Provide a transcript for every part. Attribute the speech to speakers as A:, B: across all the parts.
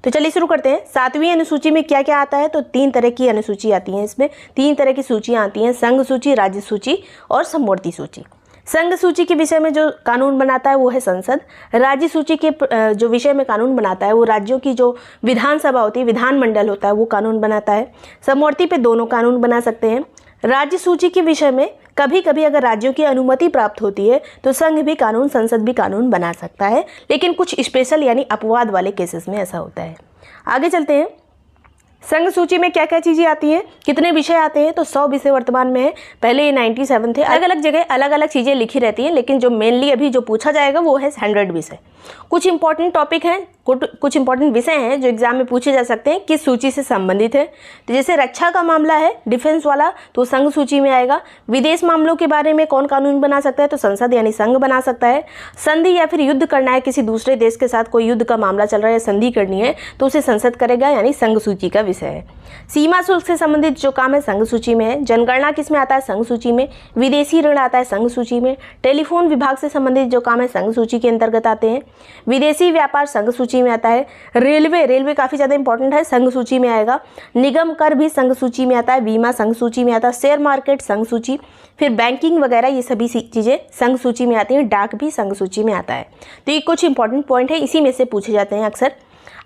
A: तो चलिए शुरू करते हैं। 7वीं अनुसूची में क्या क्या आता है, तो 3 तरह की अनुसूची आती हैं। इसमें 3 तरह की सूचियाँ आती हैं, संघ सूची, राज्य सूची और समवर्ती सूची। संघ सूची के विषय में जो कानून बनाता है वो है संसद। राज्य सूची के जो विषय में कानून बनाता है वो राज्यों की जो विधानसभा होती है, विधानमंडल होता है, वो कानून बनाता है। समवर्ती पे दोनों कानून बना सकते हैं। राज्य सूची के विषय में कभी कभी अगर राज्यों की अनुमति प्राप्त होती है तो संघ भी कानून, संसद भी कानून बना सकता है, लेकिन कुछ स्पेशल यानी अपवाद वाले केसेस में ऐसा होता है। आगे चलते हैं। संघ सूची में क्या क्या चीज़ें आती हैं, कितने विषय आते हैं, तो 100 विषय वर्तमान में है। पहले ये 97 थे। अलग अलग जगह अलग अलग चीज़ें लिखी रहती हैं, लेकिन जो मेनली अभी जो पूछा जाएगा वो है 100 विषय। कुछ इंपॉर्टेंट टॉपिक हैं, कुछ इंपॉर्टेंट विषय हैं जो एग्जाम में पूछे जा सकते हैं, किस सूची से संबंधित है। तो जैसे रक्षा का मामला है, डिफेंस वाला, तो संघ सूची में आएगा। विदेश मामलों के बारे में कौन कानून बना सकता है, तो संसद यानी संघ बना सकता है। संधि या फिर युद्ध करना है, किसी दूसरे देश के साथ कोई युद्ध का मामला चल रहा है, संधि करनी है, तो उसे संसद करेगा, यानी संघ सूची का विषय है। सीमा शुल्क से संबंधित जो काम है संघ सूची में है। जनगणना किसमें आता है, संघ सूची में। विदेशी ऋण आता है संघ सूची में। टेलीफोन विभाग से संबंधित जो काम है संघ सूची के अंतर्गत आते हैं। विदेशी व्यापार संघ सूची में आता है। रेलवे काफी ज्यादा इंपॉर्टेंट है, संघ सूची में आएगा। निगम कर भी संघ सूची में आता है। बीमा संघ सूची में आता है। शेयर मार्केट संघ सूची, फिर बैंकिंग वगैरह, ये सभी चीजें संघ सूची में आती हैं। डाक भी संघ सूची में आता है। तो ये कुछ इंपॉर्टेंट पॉइंट है, इसी में से पूछे जाते हैं अक्सर।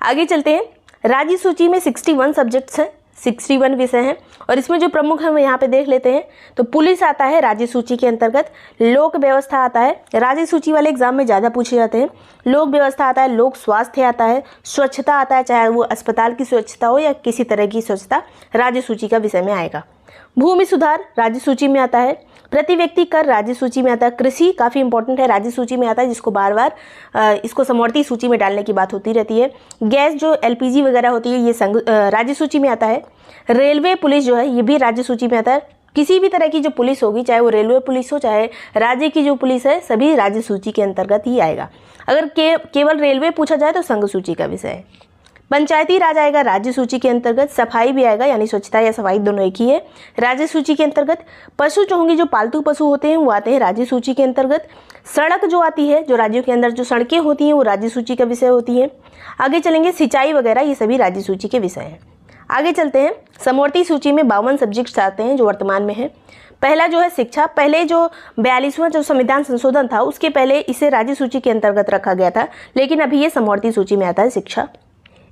A: आगे चलते हैं। राज्य सूची में 61 सब्जेक्ट्स हैं, 61 विषय हैं, और इसमें जो प्रमुख है वो यहाँ पे देख लेते हैं। तो पुलिस आता है राज्य सूची के अंतर्गत। लोक व्यवस्था आता है, राज्य सूची वाले एग्जाम में ज़्यादा पूछे जाते हैं। लोक व्यवस्था आता है। लोक स्वास्थ्य आता है। स्वच्छता आता है, चाहे वो अस्पताल की स्वच्छता हो या किसी तरह की स्वच्छता, राज्य सूची का विषय में आएगा। भूमि सुधार राज्य सूची में आता है। प्रति व्यक्ति कर राज्य सूची में आता है। कृषि काफ़ी इंपॉर्टेंट है, राज्य सूची में आता है, जिसको बार बार इसको समवर्ती सूची में डालने की बात होती रहती है। गैस जो LPG वगैरह होती है, ये राज्य सूची में आता है। रेलवे पुलिस जो है ये भी राज्य सूची में आता है। किसी भी तरह की जो पुलिस होगी, चाहे वो रेलवे पुलिस हो चाहे राज्य की जो पुलिस है, सभी राज्य सूची के अंतर्गत ही आएगा। अगर केवल रेलवे पूछा जाए तो संघ सूची का विषय है। पंचायती राज आएगा राज्य सूची के अंतर्गत। सफाई भी आएगा, यानी स्वच्छता या सफाई दोनों एक ही है, राज्य सूची के अंतर्गत। पशु चौंगी जो पालतू पशु होते हैं वो आते हैं राज्य सूची के अंतर्गत। सड़क जो आती है, जो राज्यों के अंदर जो सड़कें होती हैं वो राज्य सूची का विषय होती है। आगे चलेंगे। सिंचाई वगैरह ये सभी राज्य सूची के विषय हैं। आगे चलते हैं। समवर्ती सूची में 52 सब्जेक्ट्स आते हैं जो वर्तमान में है। पहला जो है शिक्षा। पहले जो 42वां जो संविधान संशोधन था उसके पहले इसे राज्य सूची के अंतर्गत रखा गया था, लेकिन अभी ये समवर्ती सूची में आता है, शिक्षा।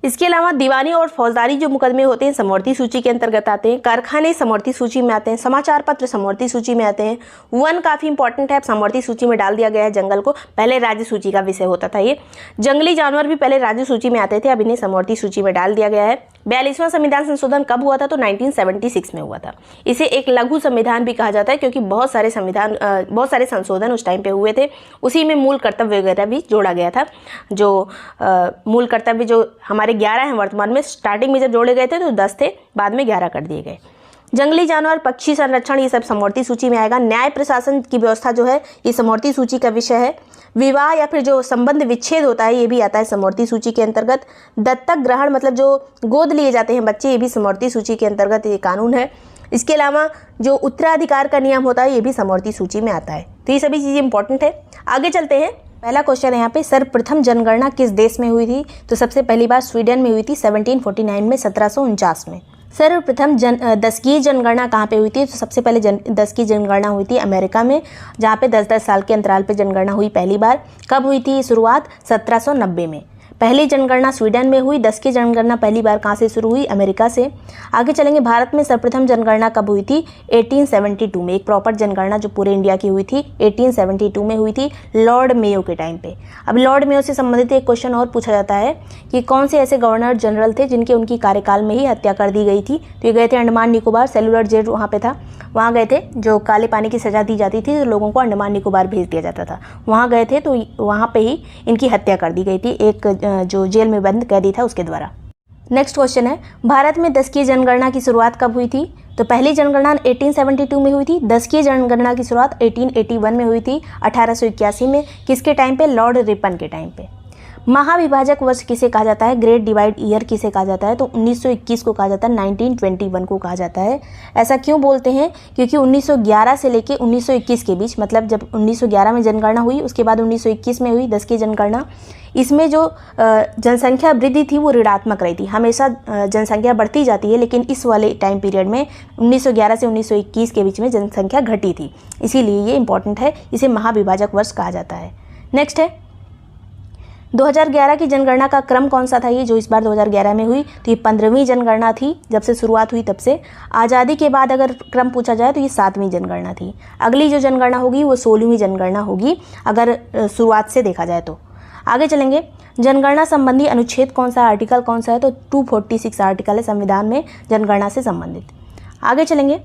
A: इसके अलावा दीवानी और फौजदारी जो मुकदमे होते हैं समवर्ती सूची के अंतर्गत आते हैं। कारखाने समवर्ती सूची में आते हैं। समाचार पत्र समवर्ती सूची में आते हैं। वन काफ़ी इंपॉर्टेंट है, समवर्ती सूची में डाल दिया गया है। जंगल को पहले राज्य सूची का विषय होता था ये। जंगली जानवर भी पहले राज्य सूची में आते थे, अब इन्हें समवर्ती सूची में डाल दिया गया है। 42वां संविधान संशोधन कब हुआ था, तो 1976 में हुआ था। इसे एक लघु संविधान भी कहा जाता है, क्योंकि बहुत सारे संशोधन उस टाइम पे हुए थे। उसी में मूल कर्तव्य वगैरह भी जोड़ा गया था। जो मूल कर्तव्य जो हमारे 11 हैं वर्तमान में, स्टार्टिंग में जब जोड़े गए थे तो 10 थे, बाद में 11 कर दिए गए। जंगली जानवर, पक्षी संरक्षण, ये सब समवर्ती सूची में आएगा। न्याय प्रशासन की व्यवस्था जो है ये समवर्ती सूची का विषय है। विवाह या फिर जो संबंध विच्छेद होता है ये भी आता है समवर्ती सूची के अंतर्गत। दत्तक ग्रहण मतलब जो गोद लिए जाते हैं बच्चे, ये भी समवर्ती सूची के अंतर्गत ये कानून है। इसके अलावा जो उत्तराधिकार का नियम होता है ये भी समवर्ती सूची में आता है। तो ये सभी चीज़ें इंपॉर्टेंट है। आगे चलते हैं। पहला क्वेश्चन है यहाँ पे, सर्वप्रथम जनगणना किस देश में हुई थी, तो सबसे पहली बार स्वीडन में हुई थी 1749 में, 1749 में। सर्वप्रथम दशकीय जनगणना कहाँ पे हुई थी, तो सबसे पहले दशकीय जनगणना हुई थी अमेरिका में, जहाँ पे 10-10 साल के अंतराल पे जनगणना हुई पहली बार। कब हुई थी शुरुआत, 1790 में। पहली जनगणना स्वीडन में हुई। 10 की जनगणना पहली बार कहाँ से शुरू हुई, अमेरिका से। आगे चलेंगे। भारत में सर्वप्रथम जनगणना कब हुई थी, 1872 में। एक प्रॉपर जनगणना जो पूरे इंडिया की हुई थी 1872 में हुई थी, लॉर्ड मेयो के टाइम पे। अब लॉर्ड मेयो से संबंधित एक क्वेश्चन और पूछा जाता है कि कौन से ऐसे गवर्नर जनरल थे जिनके उनकी कार्यकाल में ही हत्या कर दी गई थी, तो ये गए थे अंडमान निकोबार। सेलुलर जेल वहाँ पे था, वहाँ गए थे। जो काले पानी की सज़ा दी जाती थी तो लोगों को अंडमान निकोबार भेज दिया जाता था, वहाँ गए थे, तो वहाँ पे ही इनकी हत्या कर दी गई थी एक जो जेल में बंद कैदी था उसके द्वारा। नेक्स्ट क्वेश्चन है, भारत में 10 की जनगणना की शुरुआत कब हुई थी, तो पहली जनगणना 1872 में हुई थी। 10 की जनगणना की शुरुआत 1881 में हुई थी, 1881 में। किसके टाइम पे, लॉर्ड रिपन के टाइम पे। महाविभाजक वर्ष किसे कहा जाता है, ग्रेट डिवाइड ईयर किसे कहा जाता है, तो 1921 को कहा जाता है, 1921 को कहा जाता है। ऐसा क्यों बोलते हैं, क्योंकि 1911 से लेके 1921 के बीच, मतलब जब 1911 में जनगणना हुई उसके बाद 1921 में हुई 10 की जनगणना, इसमें जो जनसंख्या वृद्धि थी वो ऋणात्मक रही थी। हमेशा जनसंख्या बढ़ती जाती है, लेकिन इस वाले टाइम पीरियड में 1911 से 1921 के बीच में जनसंख्या घटी थी, इसीलिए ये इंपॉर्टेंट है, इसे महाविभाजक वर्ष कहा जाता है। नेक्स्ट है 2011 की जनगणना का क्रम कौन सा था, ये जो इस बार 2011 में हुई, तो ये 15वीं जनगणना थी, जब से शुरुआत हुई तब से। आज़ादी के बाद अगर क्रम पूछा जाए तो ये 7वीं जनगणना थी। अगली जो जनगणना होगी वो 16वीं जनगणना होगी अगर शुरुआत से देखा जाए तो। आगे चलेंगे, जनगणना संबंधी अनुच्छेद कौन सा, आर्टिकल कौन सा है, तो 246 आर्टिकल है संविधान में जनगणना से संबंधित। आगे चलेंगे,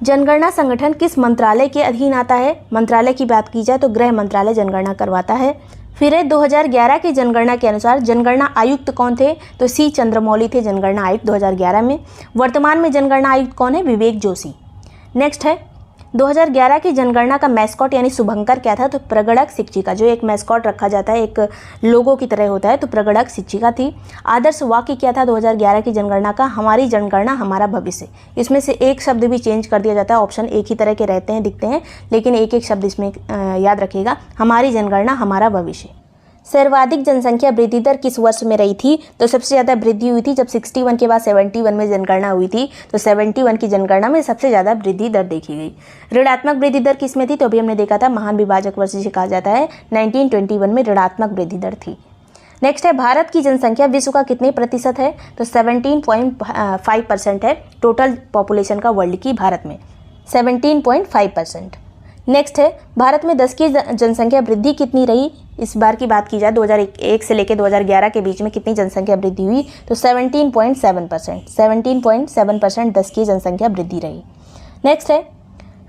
A: जनगणना संगठन किस मंत्रालय के अधीन आता है, मंत्रालय की बात की जाए तो गृह मंत्रालय जनगणना करवाता है। फिर 2011 की जनगणना के अनुसार जनगणना आयुक्त कौन थे, तो सी चंद्रमौली थे जनगणना आयुक्त 2011 में। वर्तमान में जनगणना आयुक्त कौन है, विवेक जोशी। नेक्स्ट है 2011 की जनगणना का मैस्कॉट यानी शुभंकर क्या था, तो प्रगणक शिक्षिका, जो एक मैस्कॉट रखा जाता है एक लोगो की तरह होता है, तो प्रगणक शिक्षिका थी। आदर्श वाक्य क्या था 2011 की जनगणना का, हमारी जनगणना हमारा भविष्य। इसमें से एक शब्द भी चेंज कर दिया जाता है, ऑप्शन एक ही तरह के रहते हैं, दिखते हैं, लेकिन एक एक शब्द इसमें याद रखिएगा, हमारी जनगणना हमारा भविष्य। सर्वाधिक जनसंख्या वृद्धि दर किस वर्ष में रही थी, तो सबसे ज़्यादा वृद्धि हुई थी जब 61 के बाद 71 में जनगणना हुई थी, तो 71 की जनगणना में सबसे ज़्यादा वृद्धि दर देखी गई। ऋणात्मक वृद्धि दर किस में थी, तो अभी हमने देखा था महान विभाजक वर्ष जिसे कहा जाता है, 1921 में ऋणात्मक वृद्धि दर थी। नेक्स्ट है भारत की जनसंख्या विश्व का कितने प्रतिशत है, तो 17.5% है टोटल पॉपुलेशन का वर्ल्ड की, भारत में 17.5%। नेक्स्ट है भारत में 10 की जनसंख्या वृद्धि कितनी रही, इस बार की बात की जाए 2001 से लेकर 2011 के बीच में कितनी जनसंख्या वृद्धि हुई, तो 17.7%, 17.7% 10 की जनसंख्या वृद्धि रही। नेक्स्ट है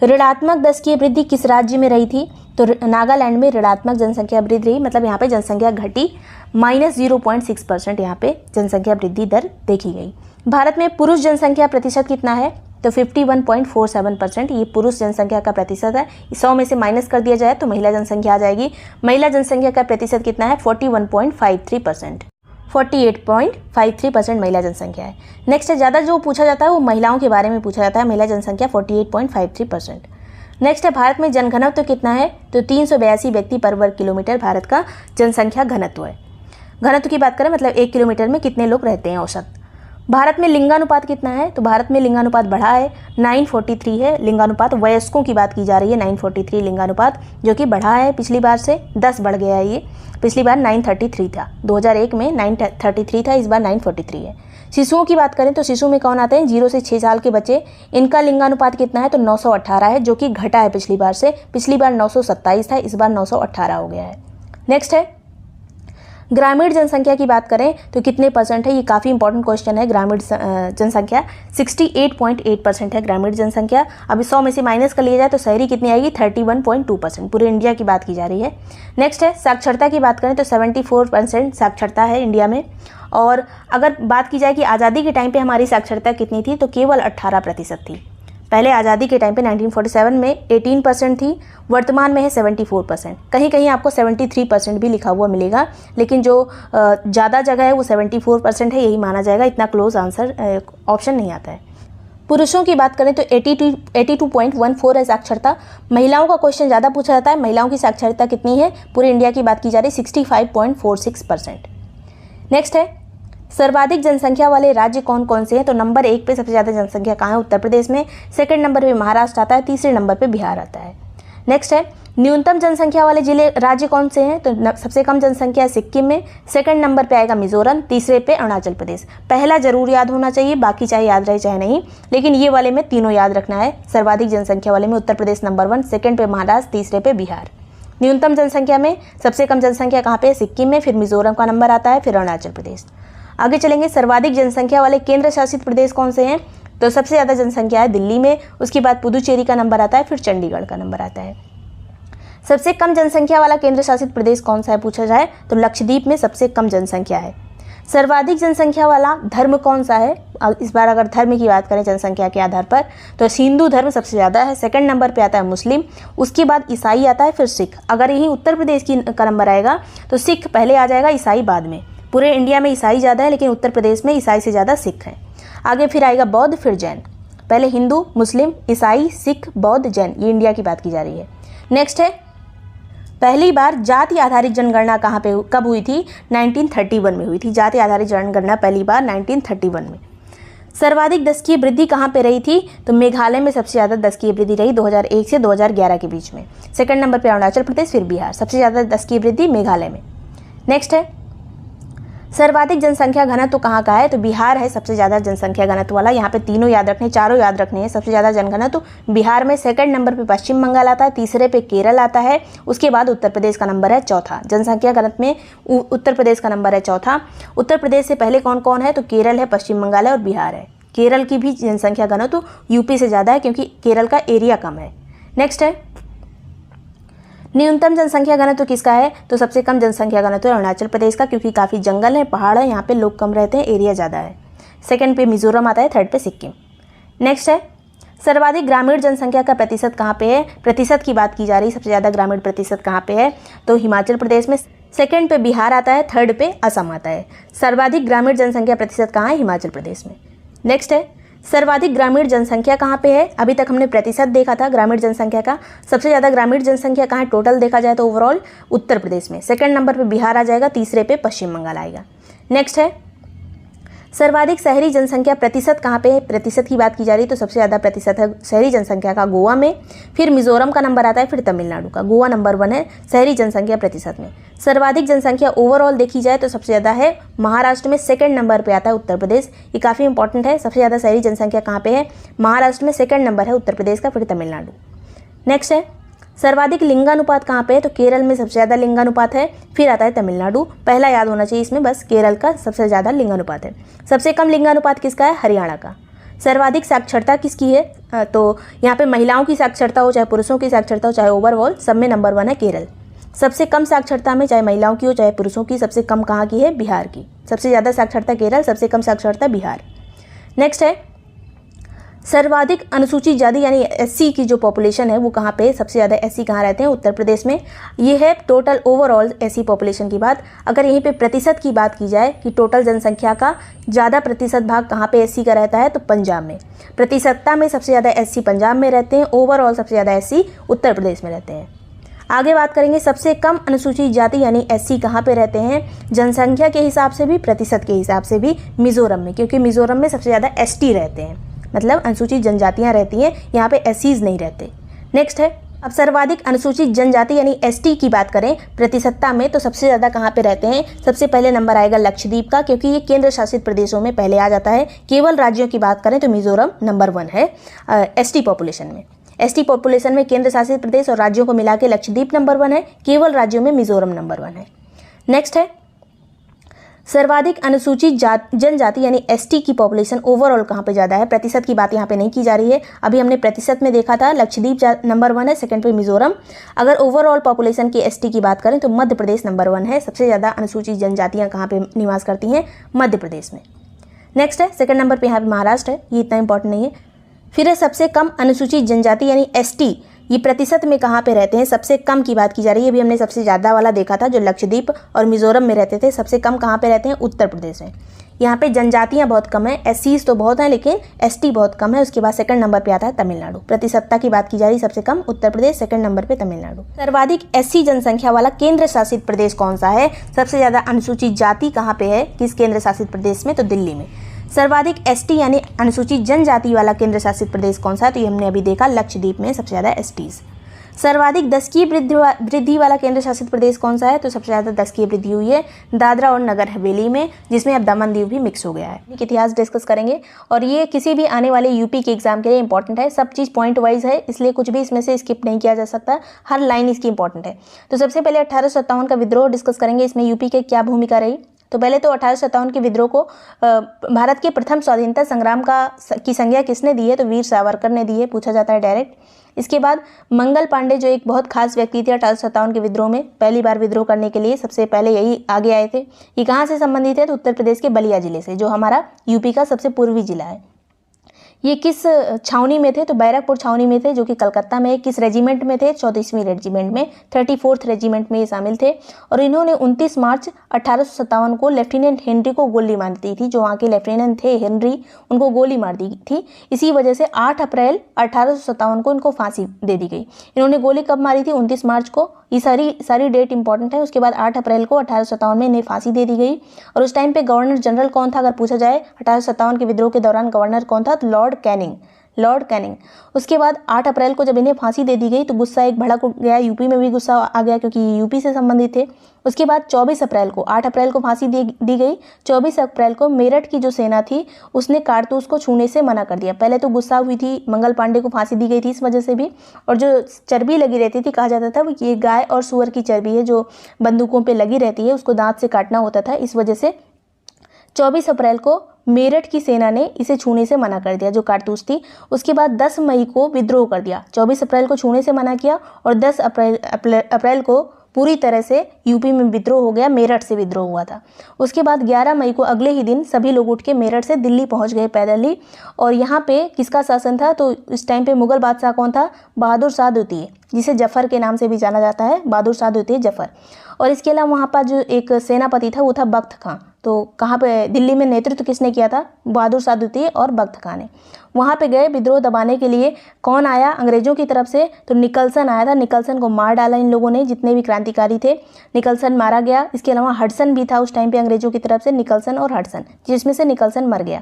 A: ऋणात्मक 10 की वृद्धि किस राज्य में रही थी, तो नागालैंड में ऋणात्मक जनसंख्या वृद्धि रही, मतलब यहाँ पे जनसंख्या घटी, -0.6% यहाँ पे जनसंख्या वृद्धि दर देखी गई। भारत में पुरुष जनसंख्या प्रतिशत कितना है, तो 51.47%, ये पुरुष जनसंख्या का प्रतिशत है। 100 में से माइनस कर दिया जाए तो महिला जनसंख्या आ जाएगी। महिला जनसंख्या का प्रतिशत कितना है, 41.53%, 48.53% महिला जनसंख्या है। नेक्स्ट है ज़्यादा जो पूछा जाता है वो महिलाओं के बारे में पूछा जाता है, महिला जनसंख्या 48.53%। नेक्स्ट है भारत में जनघनत्व कितना है, तो 382 व्यक्ति पर वर्ग किलोमीटर भारत का जनसंख्या घनत्व है। घनत्व की बात करें मतलब 1 किलोमीटर में कितने लोग रहते हैं औसत। भारत में लिंगानुपात कितना है, तो भारत में लिंगानुपात बढ़ा है, 9:43 है लिंगानुपात। वयस्कों की बात की जा रही है, 9:43 लिंगानुपात, जो कि बढ़ा है पिछली बार से, 10 बढ़ गया है ये। पिछली बार 9:33 था, 2001 में 9:33 था, इस बार 9:43 है। शिशुओं की बात करें तो शिशु में कौन आते हैं, 0 से 6 साल के बच्चे, इनका लिंगानुपात कितना है, तो 918 है, जो कि घटा है पिछली बार से। पिछली बार 927 था, इस बार 918 हो गया है। नेक्स्ट है ग्रामीण जनसंख्या की बात करें तो कितने परसेंट है, ये काफ़ी इंपॉर्टेंट क्वेश्चन है। ग्रामीण जनसंख्या 68.8% है ग्रामीण जनसंख्या। अभी 100 में से माइनस कर लिया जाए तो शहरी कितनी आएगी, 31.2%। पूरे इंडिया की बात की जा रही है। नेक्स्ट है साक्षरता की बात करें तो 74% साक्षरता है इंडिया में। और अगर बात की जाए कि आज़ादी के टाइम पे हमारी साक्षरता कितनी थी, तो केवल 18% थी। पहले आज़ादी के टाइम पे 1947 में 18% थी, वर्तमान में है 74%। कहीं कहीं आपको 73% भी लिखा हुआ मिलेगा, लेकिन जो ज़्यादा जगह है वो 74% है, यही माना जाएगा। इतना क्लोज आंसर ऑप्शन नहीं आता है। पुरुषों की बात करें तो 82.14 है साक्षरता। महिलाओं का क्वेश्चन ज़्यादा पूछा जाता है, महिलाओं की साक्षरता कितनी है, पूरे इंडिया की बात की जा रही है, 65.46%। नेक्स्ट है सर्वाधिक जनसंख्या वाले राज्य कौन कौन से हैं, तो नंबर 1 पे सबसे ज़्यादा जनसंख्या कहाँ है, उत्तर प्रदेश में। सेकंड नंबर पे महाराष्ट्र आता है, तीसरे नंबर पे बिहार आता है। नेक्स्ट है न्यूनतम जनसंख्या वाले जिले राज्य कौन से हैं, तो सबसे कम जनसंख्या है सिक्किम में, सेकंड नंबर पे आएगा मिजोरम, तीसरे पे अरुणाचल प्रदेश। पहला जरूर याद होना चाहिए, बाकी चाहे याद रहे चाहे नहीं, लेकिन ये वाले में तीनों याद रखना है। सर्वाधिक जनसंख्या वाले में उत्तर प्रदेश नंबर 1, सेकंड पे महाराष्ट्र, तीसरे पे बिहार। न्यूनतम जनसंख्या में सबसे कम जनसंख्या कहाँ पे, सिक्किम में, फिर मिजोरम का नंबर आता है, फिर अरुणाचल प्रदेश। आगे चलेंगे सर्वाधिक जनसंख्या वाले केंद्र शासित प्रदेश कौन से हैं, तो सबसे ज़्यादा जनसंख्या है दिल्ली में, उसके बाद पुदुचेरी का नंबर आता है, फिर चंडीगढ़ का नंबर आता है। सबसे कम जनसंख्या वाला केंद्र शासित प्रदेश कौन सा है पूछा जाए तो लक्षद्वीप में सबसे कम जनसंख्या है। सर्वाधिक जनसंख्या वाला धर्म कौन सा है? इस बार अगर धर्म की बात करें जनसंख्या के आधार पर तो हिंदू धर्म सबसे ज़्यादा है, सेकंड नंबर पे आता है मुस्लिम, उसके बाद ईसाई आता है, फिर सिख। अगर यही उत्तर प्रदेश का नंबर आएगा तो सिख पहले आ जाएगा, ईसाई बाद में। पूरे इंडिया में ईसाई ज़्यादा है लेकिन उत्तर प्रदेश में ईसाई से ज़्यादा सिख हैं। आगे फिर आएगा बौद्ध, फिर जैन। पहले हिंदू, मुस्लिम, ईसाई, सिख, बौद्ध, जैन, ये इंडिया की बात की जा रही है। नेक्स्ट है, पहली बार जाति आधारित जनगणना कहाँ पे कब हुई थी? 1931 में हुई थी। जाति आधारित जनगणना पहली बार 1931 में। सर्वाधिक दशकीय वृद्धि कहाँ पे रही थी? तो मेघालय में सबसे ज़्यादा दशकीय वृद्धि रही 2001 से 2011 के बीच में। सेकंड नंबर पे अरुणाचल प्रदेश, फिर बिहार। सबसे ज़्यादा दशकीय वृद्धि मेघालय में। नेक्स्ट है, सर्वाधिक जनसंख्या घनत्व कहाँ का है? तो बिहार है सबसे ज़्यादा जनसंख्या घनत्व वाला। यहाँ पे तीनों याद रखने, चारों याद रखने हैं। सबसे ज़्यादा जनघनत्व बिहार में, सेकंड नंबर पे पश्चिम बंगाल आता है, तीसरे पे केरल आता है, उसके बाद उत्तर प्रदेश का नंबर है चौथा। जनसंख्या घनत्व में उत्तर प्रदेश का नंबर है चौथा। उत्तर प्रदेश से पहले कौन कौन है? तो केरल है, पश्चिम बंगाल है और बिहार है। केरल की भी जनसंख्या घनत्व यूपी से ज़्यादा है क्योंकि केरल का एरिया कम है। नेक्स्ट है, न्यूनतम जनसंख्या घनत्व किसका है? तो सबसे कम जनसंख्या घनत्व अरुणाचल प्रदेश का, क्योंकि काफ़ी जंगल है, पहाड़ है, यहाँ पे लोग कम रहते हैं, एरिया ज़्यादा है। सेकंड पे मिजोरम आता है, थर्ड पे सिक्किम। नेक्स्ट है, सर्वाधिक ग्रामीण जनसंख्या का प्रतिशत कहाँ पे है? प्रतिशत की बात की जा रही है, सबसे ज़्यादा ग्रामीण प्रतिशत कहाँ पे है? तो हिमाचल प्रदेश में, सेकंड पे बिहार आता है, थर्ड पे असम आता है। सर्वाधिक ग्रामीण जनसंख्या प्रतिशत कहाँ है? हिमाचल प्रदेश में। नेक्स्ट है, सर्वाधिक ग्रामीण जनसंख्या कहाँ पे है? अभी तक हमने प्रतिशत देखा था ग्रामीण जनसंख्या का। सबसे ज़्यादा ग्रामीण जनसंख्या कहाँ है टोटल देखा जाए तो ओवरऑल? उत्तर प्रदेश में। सेकंड नंबर पे बिहार आ जाएगा, तीसरे पे पश्चिम बंगाल आएगा। नेक्स्ट है, सर्वाधिक शहरी जनसंख्या प्रतिशत कहाँ पे है? प्रतिशत की बात की जा रही है तो सबसे ज़्यादा प्रतिशत है शहरी जनसंख्या का गोवा में, फिर मिजोरम का नंबर आता है, फिर तमिलनाडु का। गोवा नंबर 1 है शहरी जनसंख्या प्रतिशत में। सर्वाधिक जनसंख्या ओवरऑल देखी जाए तो सबसे ज़्यादा है महाराष्ट्र में, सेकंड नंबर पे आता है उत्तर प्रदेश। ये काफ़ी इंपॉर्टेंट है। सबसे ज़्यादा शहरी जनसंख्या कहाँ पे है? महाराष्ट्र में, सेकंड नंबर है उत्तर प्रदेश का, फिर तमिलनाडु। नेक्स्ट है, सर्वाधिक लिंगानुपात कहाँ पे है? तो केरल में सबसे ज़्यादा लिंगानुपात है, फिर आता है तमिलनाडु। पहला याद होना चाहिए इसमें, बस केरल का सबसे ज़्यादा लिंगानुपात है। सबसे कम लिंगानुपात किसका है? हरियाणा का। सर्वाधिक साक्षरता किसकी है? तो यहाँ पे महिलाओं की साक्षरता हो चाहे पुरुषों की साक्षरता हो चाहे ओवरऑल, सब में नंबर 1 है केरल। सबसे कम साक्षरता में चाहे महिलाओं की हो चाहे पुरुषों की, सबसे कम कहाँ की है? बिहार की। सबसे ज़्यादा साक्षरता केरल, सबसे कम साक्षरता बिहार। नेक्स्ट है, सर्वाधिक अनुसूचित जाति यानी एससी की जो पॉपुलेशन है वो कहाँ पे? सबसे ज़्यादा एससी कहाँ रहते हैं? उत्तर प्रदेश में। ये है टोटल ओवरऑल एससी पॉपुलेशन की बात। अगर यहीं पे प्रतिशत की बात की जाए कि टोटल जनसंख्या का ज़्यादा प्रतिशत भाग कहाँ पे एससी का रहता है? तो पंजाब में। प्रतिशतता में सबसे ज़्यादा एससी पंजाब में रहते हैं, ओवरऑल सबसे ज़्यादा एससी उत्तर प्रदेश में रहते हैं। आगे बात करेंगे सबसे कम अनुसूचित जाति यानी एससी कहाँ पे रहते हैं? जनसंख्या के हिसाब से भी, प्रतिशत के हिसाब से भी मिजोरम में, क्योंकि मिजोरम में सबसे ज़्यादा एसटी रहते हैं, मतलब अनुसूचित जनजातियां रहती हैं, यहाँ पे एससीज नहीं रहते। नेक्स्ट है, अब सर्वाधिक अनुसूचित जनजाति यानी एसटी की बात करें प्रतिशतता में तो सबसे ज़्यादा कहाँ पे रहते हैं? सबसे पहले नंबर आएगा लक्षद्वीप का, क्योंकि ये केंद्र शासित प्रदेशों में पहले आ जाता है। केवल राज्यों की बात करें तो मिजोरम नंबर 1 है एसटी पॉपुलेशन में। एसटी पॉपुलेशन में केंद्र शासित प्रदेश और राज्यों को मिला के लक्षद्वीप नंबर 1 है, केवल राज्यों में मिजोरम नंबर 1 है। नेक्स्ट है, सर्वाधिक अनुसूचित जनजाति यानी एसटी की पॉपुलेशन ओवरऑल कहाँ पे ज़्यादा है? प्रतिशत की बात यहाँ पे नहीं की जा रही है। अभी हमने प्रतिशत में देखा था लक्षद्वीप नंबर 1 है, सेकंड पे मिजोरम। अगर ओवरऑल पॉपुलेशन की एसटी की बात करें तो मध्य प्रदेश नंबर 1 है। सबसे ज़्यादा अनुसूचित जनजातियाँ कहाँ पे निवास करती हैं? मध्य प्रदेश में। नेक्स्ट है, सेकंड नंबर पे यहाँ पे महाराष्ट्र है, ये इतना इंपॉर्टेंट नहीं है। फिर है सबसे कम अनुसूचित जनजाति यानी एसटी, ये प्रतिशत में कहाँ पे रहते हैं? सबसे कम की बात की जा रही है। अभी हमने सबसे ज़्यादा वाला देखा था जो लक्षद्वीप और मिजोरम में रहते थे। सबसे कम कहाँ पे रहते हैं? उत्तर प्रदेश में। यहाँ पे जनजातियाँ बहुत कम है, एससीज तो बहुत हैं लेकिन एसटी बहुत कम है। उसके बाद सेकंड नंबर पे आता है तमिलनाडु। प्रतिशतता की बात की जा रही है, सबसे कम उत्तर प्रदेश, सेकंड नंबर पे तमिलनाडु। सर्वाधिक एससी जनसंख्या वाला केंद्र शासित प्रदेश कौन सा है? सबसे ज़्यादा अनुसूचित जाति कहाँ पे है किस केंद्र शासित प्रदेश में? तो दिल्ली में। सर्वाधिक एसटी यानी अनुसूचित जनजाति वाला केंद्र शासित प्रदेश कौन सा है? तो ये हमने अभी देखा लक्षद्वीप में सबसे ज़्यादा एसटीज। सर्वाधिक दशकीय वृद्धि वाला केंद्र शासित प्रदेश कौन सा है? तो सबसे ज़्यादा दशकीय वृद्धि हुई है दादरा और नगर हवेली में, जिसमें अब दमन दीव भी मिक्स हो गया है। इतिहास डिस्कस करेंगे और ये किसी भी आने वाले यूपी के एग्जाम के लिए इंपॉर्टेंट है। सब चीज़ पॉइंट वाइज है, इसलिए कुछ भी इसमें से स्किप नहीं किया जा सकता, हर लाइन इसकी इंपॉर्टेंट है। तो सबसे पहले 1857 का विद्रोह डिस्कस करेंगे। इसमें यूपी की क्या भूमिका रही? तो पहले तो 1857 के विद्रोह को भारत के प्रथम स्वाधीनता संग्राम की संज्ञा किसने दी है? तो वीर सावरकर ने दी है, पूछा जाता है डायरेक्ट। इसके बाद मंगल पांडे जो एक बहुत खास व्यक्ति थे 1857 के विद्रोह में पहली बार विद्रोह करने के लिए सबसे पहले यही आगे आए थे। ये कहाँ से संबंधित है? तो उत्तर प्रदेश के बलिया जिले से, जो हमारा यूपी का सबसे पूर्वी जिला है। ये किस छावनी में थे? तो बैरकपुर छावनी में थे, जो कि कलकत्ता में। किस रेजिमेंट में थे? 34वीं रेजिमेंट में, 34th रेजिमेंट में ये शामिल थे। और इन्होंने 29 मार्च 1857 को लेफ्टिनेंट हेनरी को गोली मार दी थी। जो वहाँ के लेफ्टिनेंट थे हेनरी, उनको गोली मार दी थी। इसी वजह से 8 अप्रैल 1857 को इनको फांसी दे दी गई। इन्होंने गोली कब मारी थी? 29 मार्च को। ये सारी डेट इंपॉर्टेंट है। उसके बाद 8 अप्रैल को 1857 में इन्हें फांसी दे दी गई। और उस टाइम पे गवर्नर जनरल कौन था? अगर पूछा जाए 1857 के विद्रोह के दौरान गवर्नर कौन था? तो लॉर्ड कैनिंग। उसके बाद 8 अप्रैल को जब इन्हें फांसी दे दी गई तो गुस्सा एक भड़क गया, यूपी में भी गुस्सा आ गया, क्योंकि यूपी से संबंधित थे। उसके बाद 24 अप्रैल को, 8 अप्रैल को फांसी दी गई। 24 अप्रैल को मेरठ की जो सेना थी उसने कारतूस को छूने से मना कर दिया। पहले तो गुस्सा हुई थी, मंगल पांडे को फांसी दी गई थी इस वजह से भी। और जो चर्बी लगी रहती थी, कहा जाता था वो ये गाय और सूअर की चर्बी है जो बंदूकों पर लगी रहती है, उसको दांत से काटना होता था। इस वजह से 24 अप्रैल को मेरठ की सेना ने इसे छूने से मना कर दिया, जो कारतूस थी। उसके बाद 10 मई को विद्रोह कर दिया। 24 अप्रैल को छूने से मना किया और 10 अप्रैल को पूरी तरह से यूपी में विद्रोह हो गया, मेरठ से विद्रोह हुआ था। उसके बाद 11 मई को अगले ही दिन सभी लोग उठ के मेरठ से दिल्ली पहुंच गए पैदल ही। और यहाँ पे किसका शासन था? तो इस टाइम पे मुगल बादशाह कौन था? बहादुर शाह द्वितीय, जिसे जफर के नाम से भी जाना जाता है, बहादुर शाह द्वितीय जफर। और इसके अलावा वहाँ पर जो एक सेनापति था वो था बख्त खां। तो कहाँ पे दिल्ली में नेतृत्व किसने किया था? बहादुर शाह द्वितीय और बख्त खां ने। वहाँ पे गए विद्रोह दबाने के लिए। कौन आया अंग्रेजों की तरफ से? तो निकलसन आया था। निकलसन को मार डाला इन लोगों ने, जितने भी क्रांतिकारी थे। निकलसन मारा गया। इसके अलावा हडसन भी था उस टाइम पे अंग्रेजों की तरफ से, निकलसन और हडसन, जिसमें से निकलसन मर गया।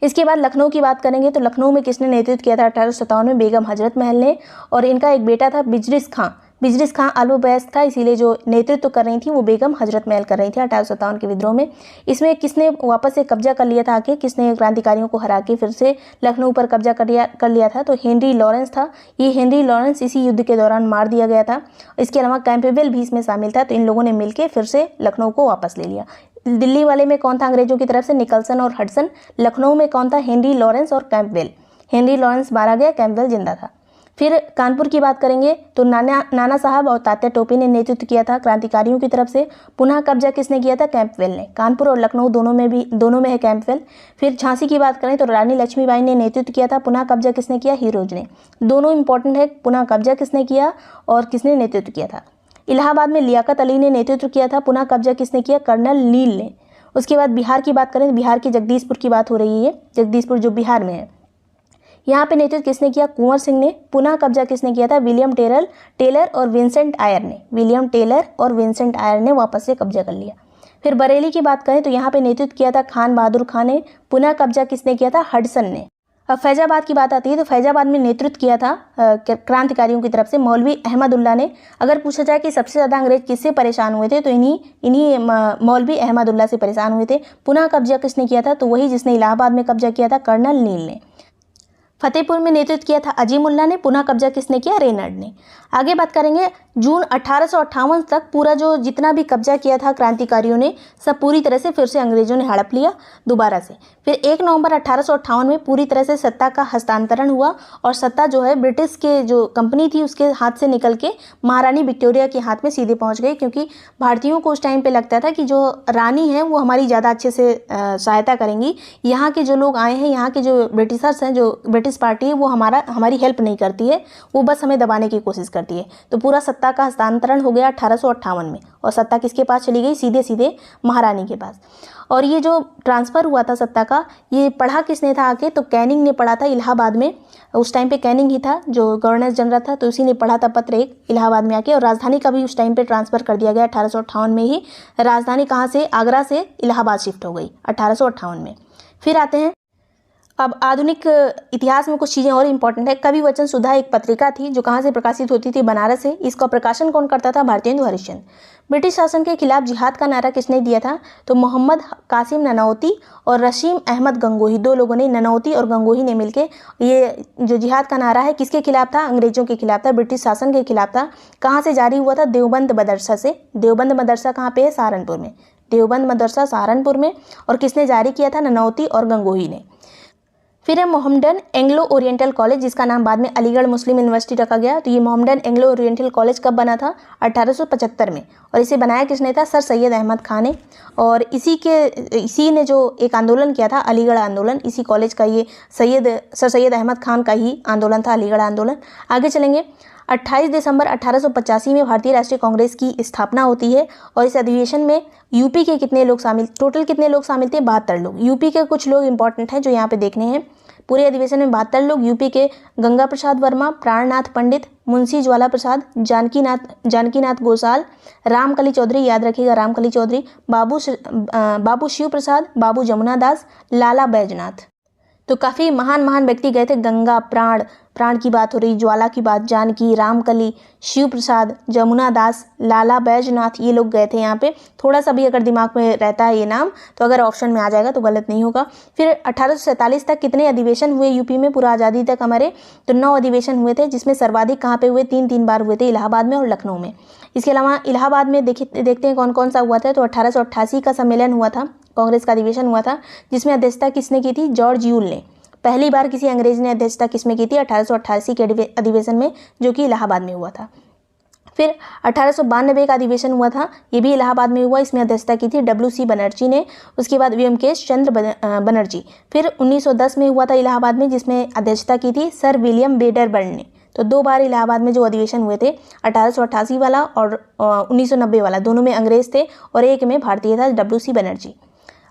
A: इसके बाद लखनऊ की बात करेंगे तो लखनऊ में किसने नेतृत्व किया था? 1857 में बेगम हजरत महल ने। और इनका एक बेटा था बिजरिस खां अल्पवयस्क था, इसीलिए जो नेतृत्व कर रही थी वो बेगम हजरत महल कर रही थी 1857 के विद्रोह में। इसमें किसने वापस से कब्जा कर लिया था? आके किसने क्रांतिकारियों को हरा के फिर से लखनऊ पर कब्जा कर लिया था? तो हेनरी लॉरेंस था। ये हेनरी लॉरेंस इसी युद्ध के दौरान मार दिया गया था। इसके अलावा कैंपबेल भी इसमें शामिल था। तो इन लोगों ने मिलकर फिर से लखनऊ को वापस ले लिया। दिल्ली वाले में कौन था अंग्रेजों की तरफ से? निकलसन और हडसन। लखनऊ में कौन था? हेनरी लॉरेंस और कैंपबेल। हेनरी लॉरेंस मारा गया, कैंपबेल जिंदा था। फिर कानपुर की बात करेंगे तो नाना साहब और तात्या टोपे ने नेतृत्व किया था क्रांतिकारियों की तरफ से। पुनः कब्जा किसने किया था? कैंपबेल ने। कानपुर और लखनऊ दोनों में है कैंपबेल। फिर झांसी की बात करें तो रानी लक्ष्मीबाई ने नेतृत्व किया था। पुनः कब्जा किसने किया? हीरोज ने। दोनों इंपॉर्टेंट है, पुनः कब्जा किसने किया और किसने नेतृत्व किया था। इलाहाबाद में लियाकत अली ने नेतृत्व किया था। पुनः कब्जा किसने किया? कर्नल नील ने। उसके बाद बिहार की बात करें तो बिहार के जगदीशपुर की बात हो रही है, जगदीशपुर जो बिहार में है। यहाँ पे नेतृत्व किसने किया? कुंवर सिंह ने। पुनः कब्जा किसने किया था? विलियम टेलर और विंसेंट आयर ने। विलियम टेलर और विंसेंट आयर ने वापस से कब्जा कर लिया। फिर बरेली की बात करें तो यहाँ पे नेतृत्व किया था खान बहादुर खान ने। पुनः कब्जा किसने किया था? हडसन ने। अब फैजाबाद की बात आती है तो फैजाबाद में नेतृत्व किया था क्रांतिकारियों की तरफ से मौलवी अहमदुल्ला ने। अगर पूछा जाए कि सबसे ज़्यादा अंग्रेज किससे परेशान हुए थे तो इन्हीं मौलवी अहमदुल्ला से परेशान हुए थे। पुनः कब्जा किसने किया था? तो वही जिसने इलाहाबाद में कब्जा किया था, कर्नल नील ने। फतेहपुर में नेतृत्व किया था अजीमुल्ला ने। पुनः कब्जा किसने किया? रेनल्ड ने। आगे बात करेंगे जून 1858 तक पूरा जो जितना भी कब्जा किया था क्रांतिकारियों ने सब पूरी तरह से फिर से अंग्रेजों ने हड़प लिया दोबारा से। फिर 1 नवंबर 1858 में पूरी तरह से सत्ता का हस्तांतरण हुआ और सत्ता जो है ब्रिटिश के जो कंपनी थी उसके हाथ से निकल के महारानी विक्टोरिया के हाथ में सीधे पहुंच गई, क्योंकि भारतीयों को उस टाइम पे लगता था कि जो रानी है वो हमारी ज़्यादा अच्छे से सहायता करेंगी। यहाँ के जो लोग आए हैं, यहाँ के जो ब्रिटिशर्स हैं, जो ब्रिटिश पार्टी है वो हमारी हेल्प नहीं करती है, वो बस हमें दबाने की कोशिश करती है। तो पूरा सत्ता का हस्तांतरण हो गया 1858 में और सत्ता किसके पास चली गई? सीधे सीधे महारानी के पास। और ये जो ट्रांसफ़र हुआ था सत्ता का, ये पढ़ा किसने था आके? तो कैनिंग ने पढ़ा था इलाहाबाद में। उस टाइम पे कैनिंग ही था जो गवर्नर जनरल था, तो उसी ने पढ़ा था पत्र एक इलाहाबाद में आके। और राजधानी का भी उस टाइम पे ट्रांसफ़र कर दिया गया 1858 में ही। राजधानी कहाँ से? आगरा से इलाहाबाद शिफ्ट हो गई 1858 में। फिर आते हैं अब आधुनिक इतिहास में कुछ चीज़ें और इम्पॉर्टेंट है। कवि वचन सुधा एक पत्रिका थी जो कहाँ से प्रकाशित होती थी? बनारस से। इसका प्रकाशन कौन करता था? भारतेंदु हरिश्चंद्र। ब्रिटिश शासन के खिलाफ जिहाद का नारा किसने दिया था? तो मोहम्मद कासिम ननौती और रशीम अहमद गंगोही, दो लोगों ने, ननौती और गंगोही ने मिलकर ये जो जिहाद का नारा है किसके खिलाफ था? अंग्रेजों के खिलाफ था, ब्रिटिश शासन के खिलाफ था। कहाँ से जारी हुआ था? देवबंद मदरसा से। देवबंद मदरसा कहाँ पे है? सहारनपुर में। देवबंद मदरसा सहारनपुर में। और किसने जारी किया था? ननौती और गंगोही ने। फिर है मोहम्मडन एंग्लो ओरिएंटल कॉलेज, जिसका नाम बाद में अलीगढ़ मुस्लिम यूनिवर्सिटी रखा गया। तो ये मोहम्मडन एंग्लो ओरिएंटल कॉलेज कब बना था? 1875 में। और इसे बनाया किसने था? सर सैयद अहमद खान ने। और इसी ने जो एक आंदोलन किया था, अलीगढ़ आंदोलन, इसी कॉलेज का ये सर सैयद अहमद खान का ही आंदोलन था, अलीगढ़ आंदोलन। आगे चलेंगे। 28 दिसंबर 1885 में भारतीय राष्ट्रीय कांग्रेस की स्थापना होती है। और इस अधिवेशन में यूपी के कितने लोग शामिल, टोटल कितने लोग शामिल थे? 72 लोग। यूपी के कुछ लोग इंपॉर्टेंट हैं जो यहाँ पे देखने हैं। पूरे अधिवेशन में 72 लोग यूपी के गंगा प्रसाद वर्मा, प्राणनाथ पंडित, मुंशी ज्वाला प्रसाद, जानकीनाथ गोसाल, रामकली चौधरी, याद रखिएगा रामकली चौधरी, बाबू शिव प्रसाद, बाबू जमुना दास, लाला बैजनाथ। तो काफ़ी महान व्यक्ति गए थे। गंगा, प्राण की बात हो रही, ज्वाला की बात, जानकी, रामकली, शिव प्रसाद, जमुना दास, लाला बैजनाथ, ये लोग गए थे यहाँ पे। थोड़ा सा भी अगर दिमाग में रहता है ये नाम तो अगर ऑप्शन में आ जाएगा तो गलत नहीं होगा। फिर 1847 तक कितने अधिवेशन हुए यूपी में? पूरा आज़ादी तक हमारे तो 9 अधिवेशन हुए थे, जिसमें सर्वाधिक कहाँ पे हुए? 3 बार हुए थे, इलाहाबाद में और लखनऊ में। इसके अलावा इलाहाबाद में देखते हैं कौन कौन सा हुआ था। तो 1888 का सम्मेलन हुआ था, कांग्रेस का अधिवेशन हुआ था, जिसमें अध्यक्षता किसने की थी? जॉर्ज यूल ने। पहली बार किसी अंग्रेज ने अध्यक्षता किसमें की थी? 1888 के अधिवेशन में, जो कि इलाहाबाद में हुआ था। फिर 1892 का अधिवेशन हुआ था, ये भी इलाहाबाद में हुआ, इसमें अध्यक्षता की थी WC बनर्जी ने। उसके बाद व्योमकेश चंद्र बनर्जी। फिर 1910 में हुआ था इलाहाबाद में, जिसमें अध्यक्षता की थी सर विलियम वेडरबर्न ने। तो 2 बार इलाहाबाद में जो अधिवेशन हुए थे, 1888 वाला और 1990 वाला, दोनों में अंग्रेज थे और एक में भारतीय था, WC बनर्जी।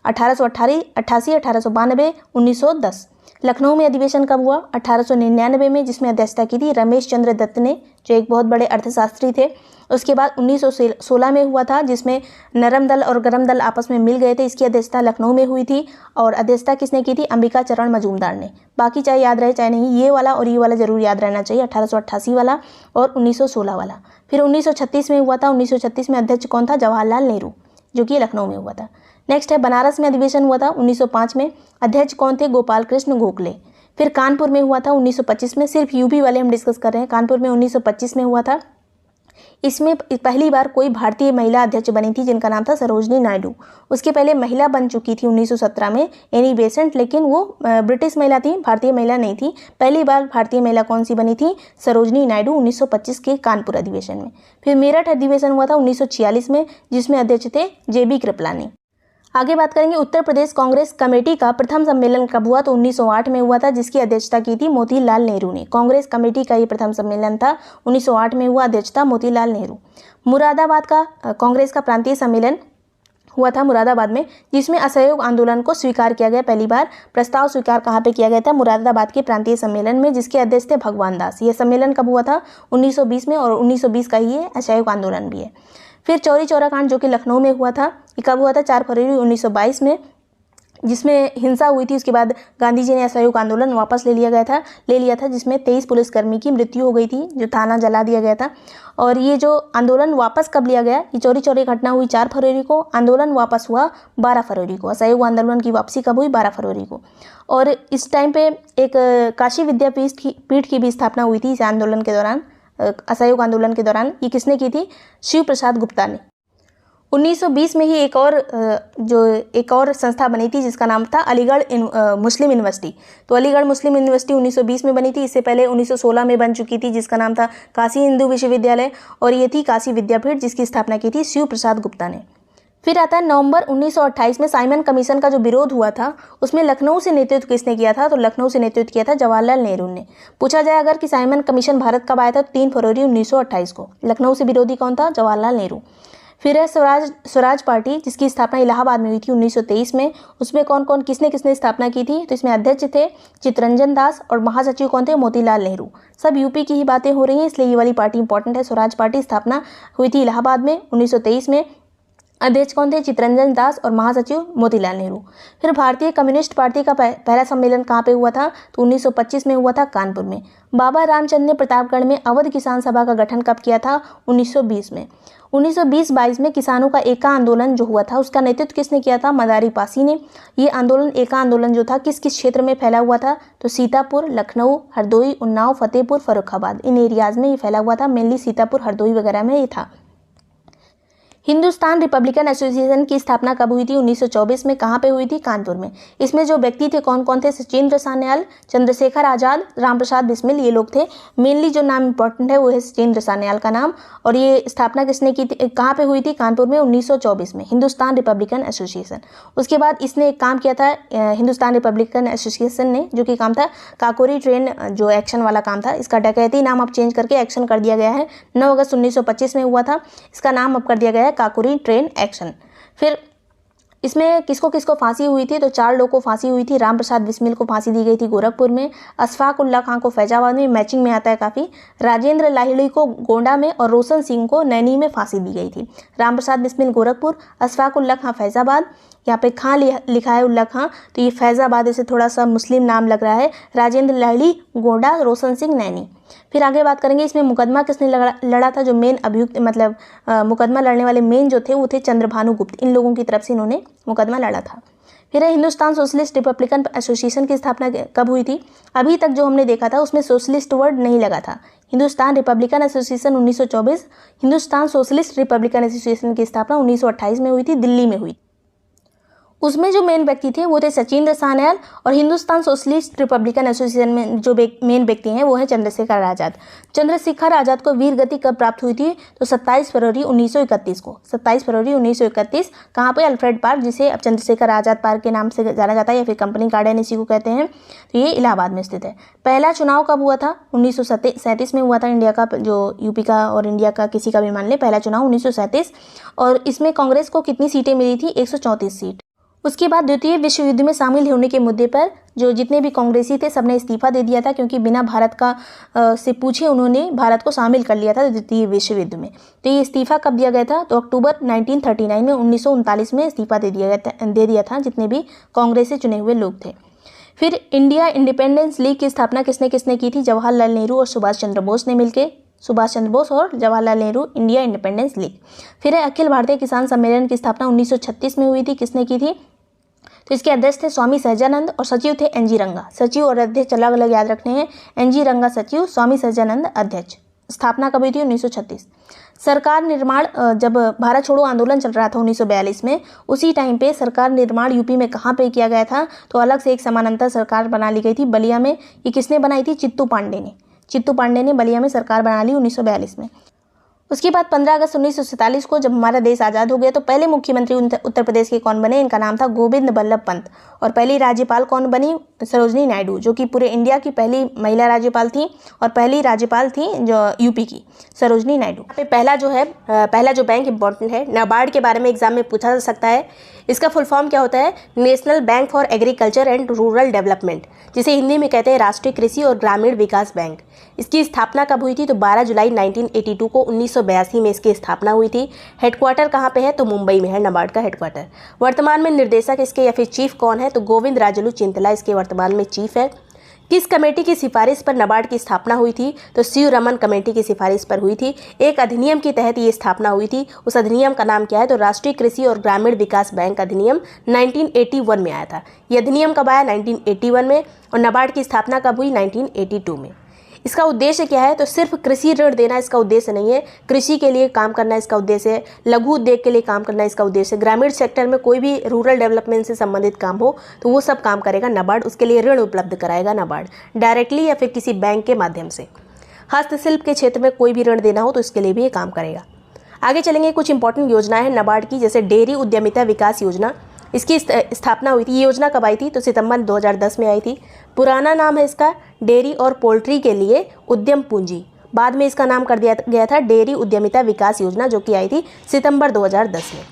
A: 1888, 1892, 1910। लखनऊ में अधिवेशन कब हुआ? 1899 में, जिसमें अध्यक्षता की थी रमेश चंद्र दत्त ने, जो एक बहुत बड़े अर्थशास्त्री थे। उसके बाद 1916 में हुआ था, जिसमें नरम दल और गरम दल आपस में मिल गए थे। इसकी अध्यक्षता लखनऊ में हुई थी और अध्यक्षता किसने की थी? अंबिका चरण मजूमदार ने। बाकी चाहे याद रहे चाहे नहीं, ये वाला और ये वाला जरूर याद रहना चाहिए, 1888 वाला और 1916 वाला। फिर 1936 में हुआ था, 1936 में अध्यक्ष कौन था? जवाहरलाल नेहरू, जो कि लखनऊ में हुआ था। नेक्स्ट है बनारस में अधिवेशन हुआ था 1905 में, अध्यक्ष कौन थे? गोपाल कृष्ण गोखले। फिर कानपुर में हुआ था 1925 में, सिर्फ यूपी वाले हम डिस्कस कर रहे हैं। कानपुर में 1925 में हुआ था। इसमें पहली बार कोई भारतीय महिला अध्यक्ष बनी थी, जिनका नाम था सरोजनी नायडू। उसके पहले महिला बन चुकी थी 1917 में, एनी बेसेंट, लेकिन वो ब्रिटिश महिला थी, भारतीय महिला नहीं थी। पहली बार भारतीय महिला कौन सी बनी थी? सरोजनी नायडू, 1925 के कानपुर अधिवेशन में। फिर मेरठ अधिवेशन हुआ था 1946 में, जिसमें अध्यक्ष थे JB कृपलानी। आगे बात करेंगे उत्तर प्रदेश कांग्रेस कमेटी का प्रथम सम्मेलन कब हुआ? तो 1908 में हुआ था, जिसकी अध्यक्षता की थी मोतीलाल नेहरू ने। कांग्रेस कमेटी का ये प्रथम सम्मेलन था, 1908 में हुआ, अध्यक्षता मोतीलाल नेहरू। मुरादाबाद का कांग्रेस का प्रांतीय सम्मेलन हुआ था मुरादाबाद में, जिसमें असहयोग आंदोलन को स्वीकार किया गया। पहली बार प्रस्ताव स्वीकार कहाँ पे किया गया था? मुरादाबाद के प्रांतीय सम्मेलन में, जिसके अध्यक्ष थे भगवान दास। यह सम्मेलन कब हुआ था? 1920 में, और 1920 का ही असहयोग आंदोलन भी है। फिर चौरी चौरा कांड, जो कि लखनऊ में हुआ था, ये कब हुआ था? 4 फरवरी 1922 में, जिसमें हिंसा हुई थी। उसके बाद गांधी जी ने असहयोग आंदोलन वापस ले लिया था, जिसमें 23 पुलिसकर्मी की मृत्यु हो गई थी, जो थाना जला दिया गया था। और ये जो आंदोलन वापस कब लिया गया? ये चौरी चौरी घटना हुई 4 फरवरी को, आंदोलन वापस हुआ 12 फरवरी को। असहयोग आंदोलन की वापसी कब हुई? 12 फरवरी को। और इस टाइम पे एक काशी विद्यापीठ की भी स्थापना हुई थी इस आंदोलन के दौरान, असहयोग आंदोलन के दौरान। ये किसने की थी? शिव प्रसाद गुप्ता ने। 1920 में ही एक और संस्था बनी थी, जिसका नाम था अलीगढ़ मुस्लिम यूनिवर्सिटी। तो अलीगढ़ मुस्लिम यूनिवर्सिटी 1920 में बनी थी। इससे पहले 1916 में बन चुकी थी, जिसका नाम था काशी हिंदू विश्वविद्यालय, और ये थी काशी विद्यापीठ, जिसकी स्थापना की थी शिव प्रसाद गुप्ता ने। फिर आता है नवंबर 1928 में साइमन कमीशन का जो विरोध हुआ था, उसमें लखनऊ से नेतृत्व किसने किया था? तो लखनऊ से नेतृत्व किया था जवाहरलाल नेहरू ने। पूछा जाए अगर कि साइमन कमीशन भारत कब आया था? तो 3 फरवरी 1928 को। लखनऊ से विरोधी कौन था? जवाहरलाल नेहरू। फिर है स्वराज पार्टी, जिसकी स्थापना इलाहाबाद में हुई थी 1923 में। उसमें कौन किसने स्थापना की थी? तो इसमें अध्यक्ष थे चित्तरंजन दास और महासचिव कौन थे? मोतीलाल नेहरू। सब यूपी की ही बातें हो रही हैं, इसलिए ये वाली पार्टी इंपॉर्टेंट है। स्वराज पार्टी स्थापना हुई थी इलाहाबाद में 1923 में। अध्यक्ष कौन थे? चित्तरंजन दास और महासचिव मोतीलाल नेहरू। फिर भारतीय कम्युनिस्ट पार्टी का पहला सम्मेलन कहाँ पे हुआ था? तो 1925 में हुआ था, कानपुर में। बाबा रामचंद्र ने प्रतापगढ़ में अवध किसान सभा का गठन कब किया था? 1920 में। 1920-22 में किसानों का एका आंदोलन जो हुआ था, उसका नेतृत्व किसने किया था? मदारी पासी ने। ये आंदोलन, एका आंदोलन जो था, किस किस क्षेत्र में फैला हुआ था? तो सीतापुर, लखनऊ, हरदोई, उन्नाव, फतेहपुर, फर्रुखाबाद, इन एरियाज में ये फैला हुआ था। मेनली सीतापुर, हरदोई वगैरह में ये था। हिंदुस्तान रिपब्लिकन एसोसिएशन की स्थापना कब हुई थी? 1924 में। कहाँ पे हुई थी? कानपुर में। इसमें जो व्यक्ति थे कौन कौन थे? सचिंद्र सान्याल, चंद्रशेखर आज़ाद, रामप्रसाद बिस्मिल, ये लोग थे। मेनली जो नाम इंपॉर्टेंट है वो है सचिंद्र सान्याल का नाम। और ये स्थापना किसने की थी? कहाँ पे हुई थी? कानपुर में 1924 में, हिंदुस्तान रिपब्लिकन एसोसिएशन। उसके बाद इसने एक काम किया था हिंदुस्तान रिपब्लिकन एसोसिएशन ने, जो कि काम था काकोरी ट्रेन जो एक्शन वाला काम था। इसका डकैती नाम अब चेंज करके एक्शन कर दिया गया है। 9 अगस्त 1925 में हुआ था। इसका नाम अब कर दिया गया है काकोरी ट्रेन एक्शन। फिर इसमें किसको किसको फांसी हुई थी? तो 4 लोगों को फांसी हुई थी। रामप्रसाद बिस्मिल को फांसी दी गई थी गोरखपुर में, अशफाक उल्ला खां को फैजाबाद में, मैचिंग में आता है काफ़ी, राजेंद्र लाहिड़ी को गोंडा में और रोशन सिंह को नैनी में फांसी दी गई थी। रामप्रसाद बिस्मिल गोरखपुर, अशफाक उल्ला खां फैजाबाद। यहाँ पे खां लिखा है उल्ला खां, तो ये फैजाबाद इसे थोड़ा सा मुस्लिम नाम लग रहा है। राजेंद्र लाहिड़ी गोंडा, रोशन सिंह नैनी। फिर आगे बात करेंगे इसमें मुकदमा किसने लड़ा था? जो मेन अभियुक्त मतलब मुकदमा लड़ने वाले मेन जो थे वो थे चंद्रभानु गुप्त। इन लोगों की तरफ से इन्होंने मुकदमा लड़ा था। फिर है हिंदुस्तान सोशलिस्ट रिपब्लिकन एसोसिएशन की स्थापना कब हुई थी? अभी तक जो हमने देखा था उसमें सोशलिस्ट वर्ड नहीं लगा था। Hindustan Republican association 1924, Hindustan socialist Republican association की स्थापना 1928 में हुई थी, दिल्ली में हुई। उसमें जो मेन व्यक्ति थे वो थे सचिंद्र सान्याल, और हिंदुस्तान सोशलिस्ट रिपब्लिकन एसोसिएशन में जो मेन व्यक्ति हैं वो है चंद्रशेखर आज़ाद। चंद्रशेखर आज़ाद को वीर गति कब प्राप्त हुई थी? तो 27 फरवरी 1931 को। 27 फरवरी 1931 कहाँ पे? अल्फ्रेड पार्क, जिसे अब चंद्रशेखर आज़ाद पार्क के नाम से जाना जाता है या फिर कंपनी गार्डन इसी को कहते हैं। तो ये इलाहाबाद में स्थित है। पहला चुनाव कब हुआ था? 1937 में हुआ था। इंडिया का जो यूपी का और इंडिया का किसी का भी मान ले, पहला चुनाव 1937। और इसमें कांग्रेस को कितनी सीटें मिली थी? 134 सीट। उसके बाद द्वितीय विश्व युद्ध में शामिल होने के मुद्दे पर जो जितने भी कांग्रेसी थे सबने इस्तीफा दे दिया था, क्योंकि बिना भारत का से पूछे उन्होंने भारत को शामिल कर लिया था द्वितीय विश्व युद्ध में। तो ये इस्तीफा कब दिया गया था? तो अक्टूबर 1939 में, 1939 में इस्तीफा दे दिया था जितने भी कांग्रेस से चुने हुए लोग थे। फिर इंडिया इंडिपेंडेंस लीग की स्थापना किसने किसने की थी? जवाहरलाल नेहरू और सुभाष चंद्र बोस ने मिलकर, सुभाष चंद्र बोस और Jawaharlal Nehru, India independence league. फिर है अखिल भारतीय किसान सम्मेलन की स्थापना 1936 में हुई थी, किसने की थी? तो इसके अध्यक्ष थे स्वामी सहजानंद और सचिव थे एनजी रंगा। सचिव और अध्यक्ष अलग अलग याद रखने हैं। एनजी रंगा सचिव, स्वामी सहजानंद अध्यक्ष। स्थापना कब हुई थी? 1936। सरकार निर्माण, जब भारत छोड़ो आंदोलन चल रहा था 1942 में, उसी टाइम पे सरकार निर्माण यूपी में कहाँ पे किया गया था? तो अलग से एक समानांतर सरकार बना ली गई थी बलिया में। ये किसने बनाई थी? चित्तू पांडे ने। चित्तू पांडे ने बलिया में सरकार बना ली 1942 में। उसके बाद 15 अगस्त 1947 को जब हमारा देश आज़ाद हो गया तो पहले मुख्यमंत्री उत्तर प्रदेश के कौन बने? इनका नाम था गोविंद बल्लभ पंत। और पहली राज्यपाल कौन बनी? सरोजनी नायडू, जो कि पूरे इंडिया की पहली महिला राज्यपाल थी और पहली राज्यपाल थी जो यूपी की, सरोजनी नायडू। यहाँ पे पहला जो बैंक इंपॉर्टेंट है, नाबार्ड के बारे में एग्जाम में पूछा जा सकता है। इसका फुल फॉर्म क्या होता है? National bank for agriculture and rural development, जिसे हिंदी में कहते हैं राष्ट्रीय कृषि और ग्रामीण विकास बैंक। इसकी स्थापना कब हुई थी? तो 12 जुलाई 1982 को 1982 में इसकी स्थापना हुई थी। हेडक्वार्टर कहाँ पे है? तो मुंबई में है नाबार्ड का हेडक्वार्टर। वर्तमान में निर्देशक इसके या फिर चीफ कौन है? तो गोविंद राजलू चिंतला इसके वर्तमान में चीफ है। किस कमेटी की सिफारिश पर नाबार्ड की स्थापना हुई थी? तो सी रमन कमेटी की सिफारिश पर हुई थी। एक अधिनियम के तहत ये स्थापना हुई थी। उस अधिनियम का नाम क्या है? तो राष्ट्रीय कृषि और ग्रामीण विकास बैंक अधिनियम 1981 में आया था। ये अधिनियम कब आया? 1981 में। और नाबार्ड की स्थापना कब हुई? 1982 में। इसका उद्देश्य क्या है? तो सिर्फ कृषि ऋण देना इसका उद्देश्य नहीं है, कृषि के लिए काम करना इसका उद्देश्य है, लघु उद्योग के लिए काम करना इसका उद्देश्य है। ग्रामीण सेक्टर में कोई भी रूरल डेवलपमेंट से संबंधित काम हो तो वो सब काम करेगा नाबार्ड, उसके लिए ऋण उपलब्ध कराएगा नाबार्ड, डायरेक्टली या फिर किसी बैंक के माध्यम से। हस्तशिल्प के क्षेत्र में कोई भी ऋण देना हो तो इसके लिए भी ये काम करेगा। आगे चलेंगे, कुछ इंपॉर्टेंट योजनाएं हैं नाबार्ड की, जैसे डेयरी उद्यमिता विकास योजना। इसकी स्थापना हुई थी, ये योजना कब आई थी? तो सितंबर 2010 में आई थी। पुराना नाम है इसका डेयरी और पोल्ट्री के लिए उद्यम पूंजी, बाद में इसका नाम कर दिया गया था डेयरी उद्यमिता विकास योजना, जो कि आई थी सितंबर 2010 में।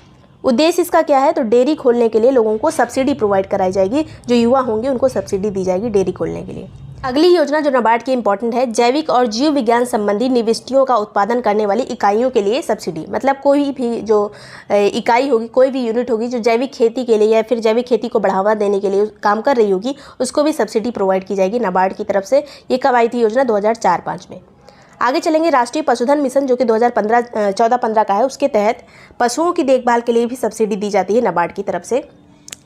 A: उद्देश्य इसका क्या है? तो डेयरी खोलने के लिए लोगों को सब्सिडी प्रोवाइड कराई जाएगी, जो युवा होंगे उनको सब्सिडी दी जाएगी डेयरी खोलने के लिए। अगली योजना जो नाबार्ड की इंपॉर्टेंट है, जैविक और जीव विज्ञान संबंधी निविष्टियों का उत्पादन करने वाली इकाइयों के लिए सब्सिडी। मतलब कोई भी जो इकाई होगी, कोई भी यूनिट होगी जो जैविक खेती के लिए या फिर जैविक खेती को बढ़ावा देने के लिए काम कर रही होगी, उसको भी सब्सिडी प्रोवाइड की जाएगी नाबार्ड की तरफ से। ये कब आई थी योजना? 2004-05 में। आगे चलेंगे, राष्ट्रीय पशुधन मिशन जो कि 2014-15 का है, उसके तहत पशुओं की देखभाल के लिए भी सब्सिडी दी जाती है नाबार्ड की तरफ से।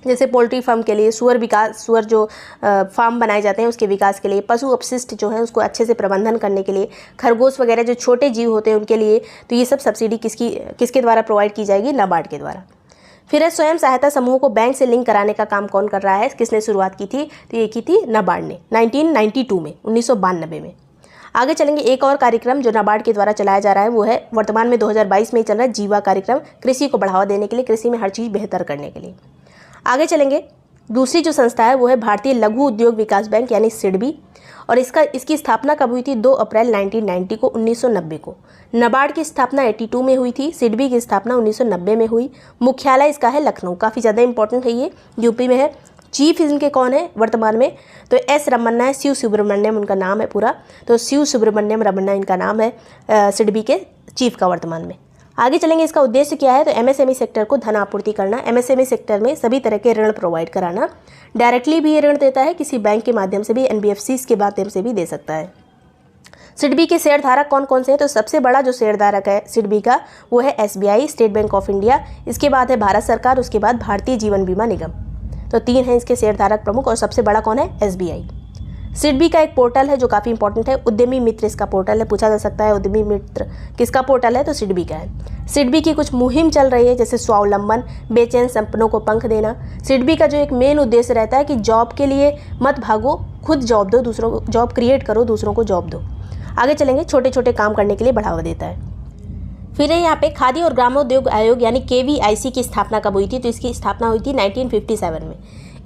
A: जैसे पोल्ट्री फार्म के लिए, सुअर जो फार्म बनाए जाते हैं उसके विकास के लिए, पशु अपशिष्ट जो है उसको अच्छे से प्रबंधन करने के लिए, खरगोश वगैरह जो छोटे जीव होते हैं उनके लिए, तो ये सब सब्सिडी किसके द्वारा प्रोवाइड की जाएगी? नाबार्ड के द्वारा। फिर है स्वयं सहायता समूह को बैंक से लिंक कराने का काम कौन कर रहा है? किसने शुरुआत की थी? तो ये की थी नाबार्ड ने 1992 में, 1992 में। आगे चलेंगे, एक और कार्यक्रम जो नाबार्ड के द्वारा चलाया जा रहा है वो है वर्तमान में 2022 में ही चल रहा है, जीवा कार्यक्रम, कृषि को बढ़ावा देने के लिए, कृषि में हर चीज़ बेहतर करने के लिए। आगे चलेंगे, दूसरी जो संस्था है वो है भारतीय लघु उद्योग विकास बैंक यानी सिडबी, और इसकी स्थापना कब हुई थी? 2 अप्रैल 1990 को, 1990 को। नाबार्ड की स्थापना 82 में हुई थी, सिडबी की स्थापना 1990 में हुई। मुख्यालय इसका है लखनऊ, काफ़ी ज़्यादा इंपॉर्टेंट है, ये यूपी में है। चीफ इनके कौन है वर्तमान में? तो एस रमन्ना है, शिव सुब्रमण्यम उनका नाम है पूरा, तो शिव सुब्रमण्यम रमन्ना इनका नाम है सिडबी के चीफ का वर्तमान में। आगे चलेंगे, इसका उद्देश्य क्या है? तो एमएसएमई सेक्टर को धन आपूर्ति करना, एमएसएमई सेक्टर में सभी तरह के ऋण प्रोवाइड कराना। डायरेक्टली भी ये ऋण देता है, किसी बैंक के माध्यम से भी, एनबीएफसीज के माध्यम से भी दे सकता है। सिडबी के शेयरधारक कौन कौन से हैं? तो सबसे बड़ा जो शेयरधारक है सिडबी का वो है SBI, state bank of India, इसके बाद है भारत सरकार, उसके बाद भारतीय जीवन बीमा निगम। तो 3 हैं इसके शेयरधारक प्रमुख, और सबसे बड़ा कौन है? एसबीआई। सिडबी का एक पोर्टल है जो काफ़ी इंपॉर्टेंट है, उद्यमी मित्र इसका पोर्टल है, पूछा जा सकता है उद्यमी मित्र किसका पोर्टल है? तो सिडबी का है। सिडबी की कुछ मुहिम चल रही है, जैसे स्वावलंबन, बेचैन सपनों को पंख देना। सिडबी का जो एक मेन उद्देश्य रहता है कि जॉब के लिए मत भागो, खुद जॉब दो, दूसरों को जॉब क्रिएट करो, दूसरों को जॉब दो। आगे चलेंगे, छोटे छोटे काम करने के लिए बढ़ावा देता है। फिर है यहाँ पे खादी और ग्रामोद्योग आयोग यानी केवीआईसी की स्थापना कब हुई थी? तो इसकी स्थापना हुई थी 1957 में,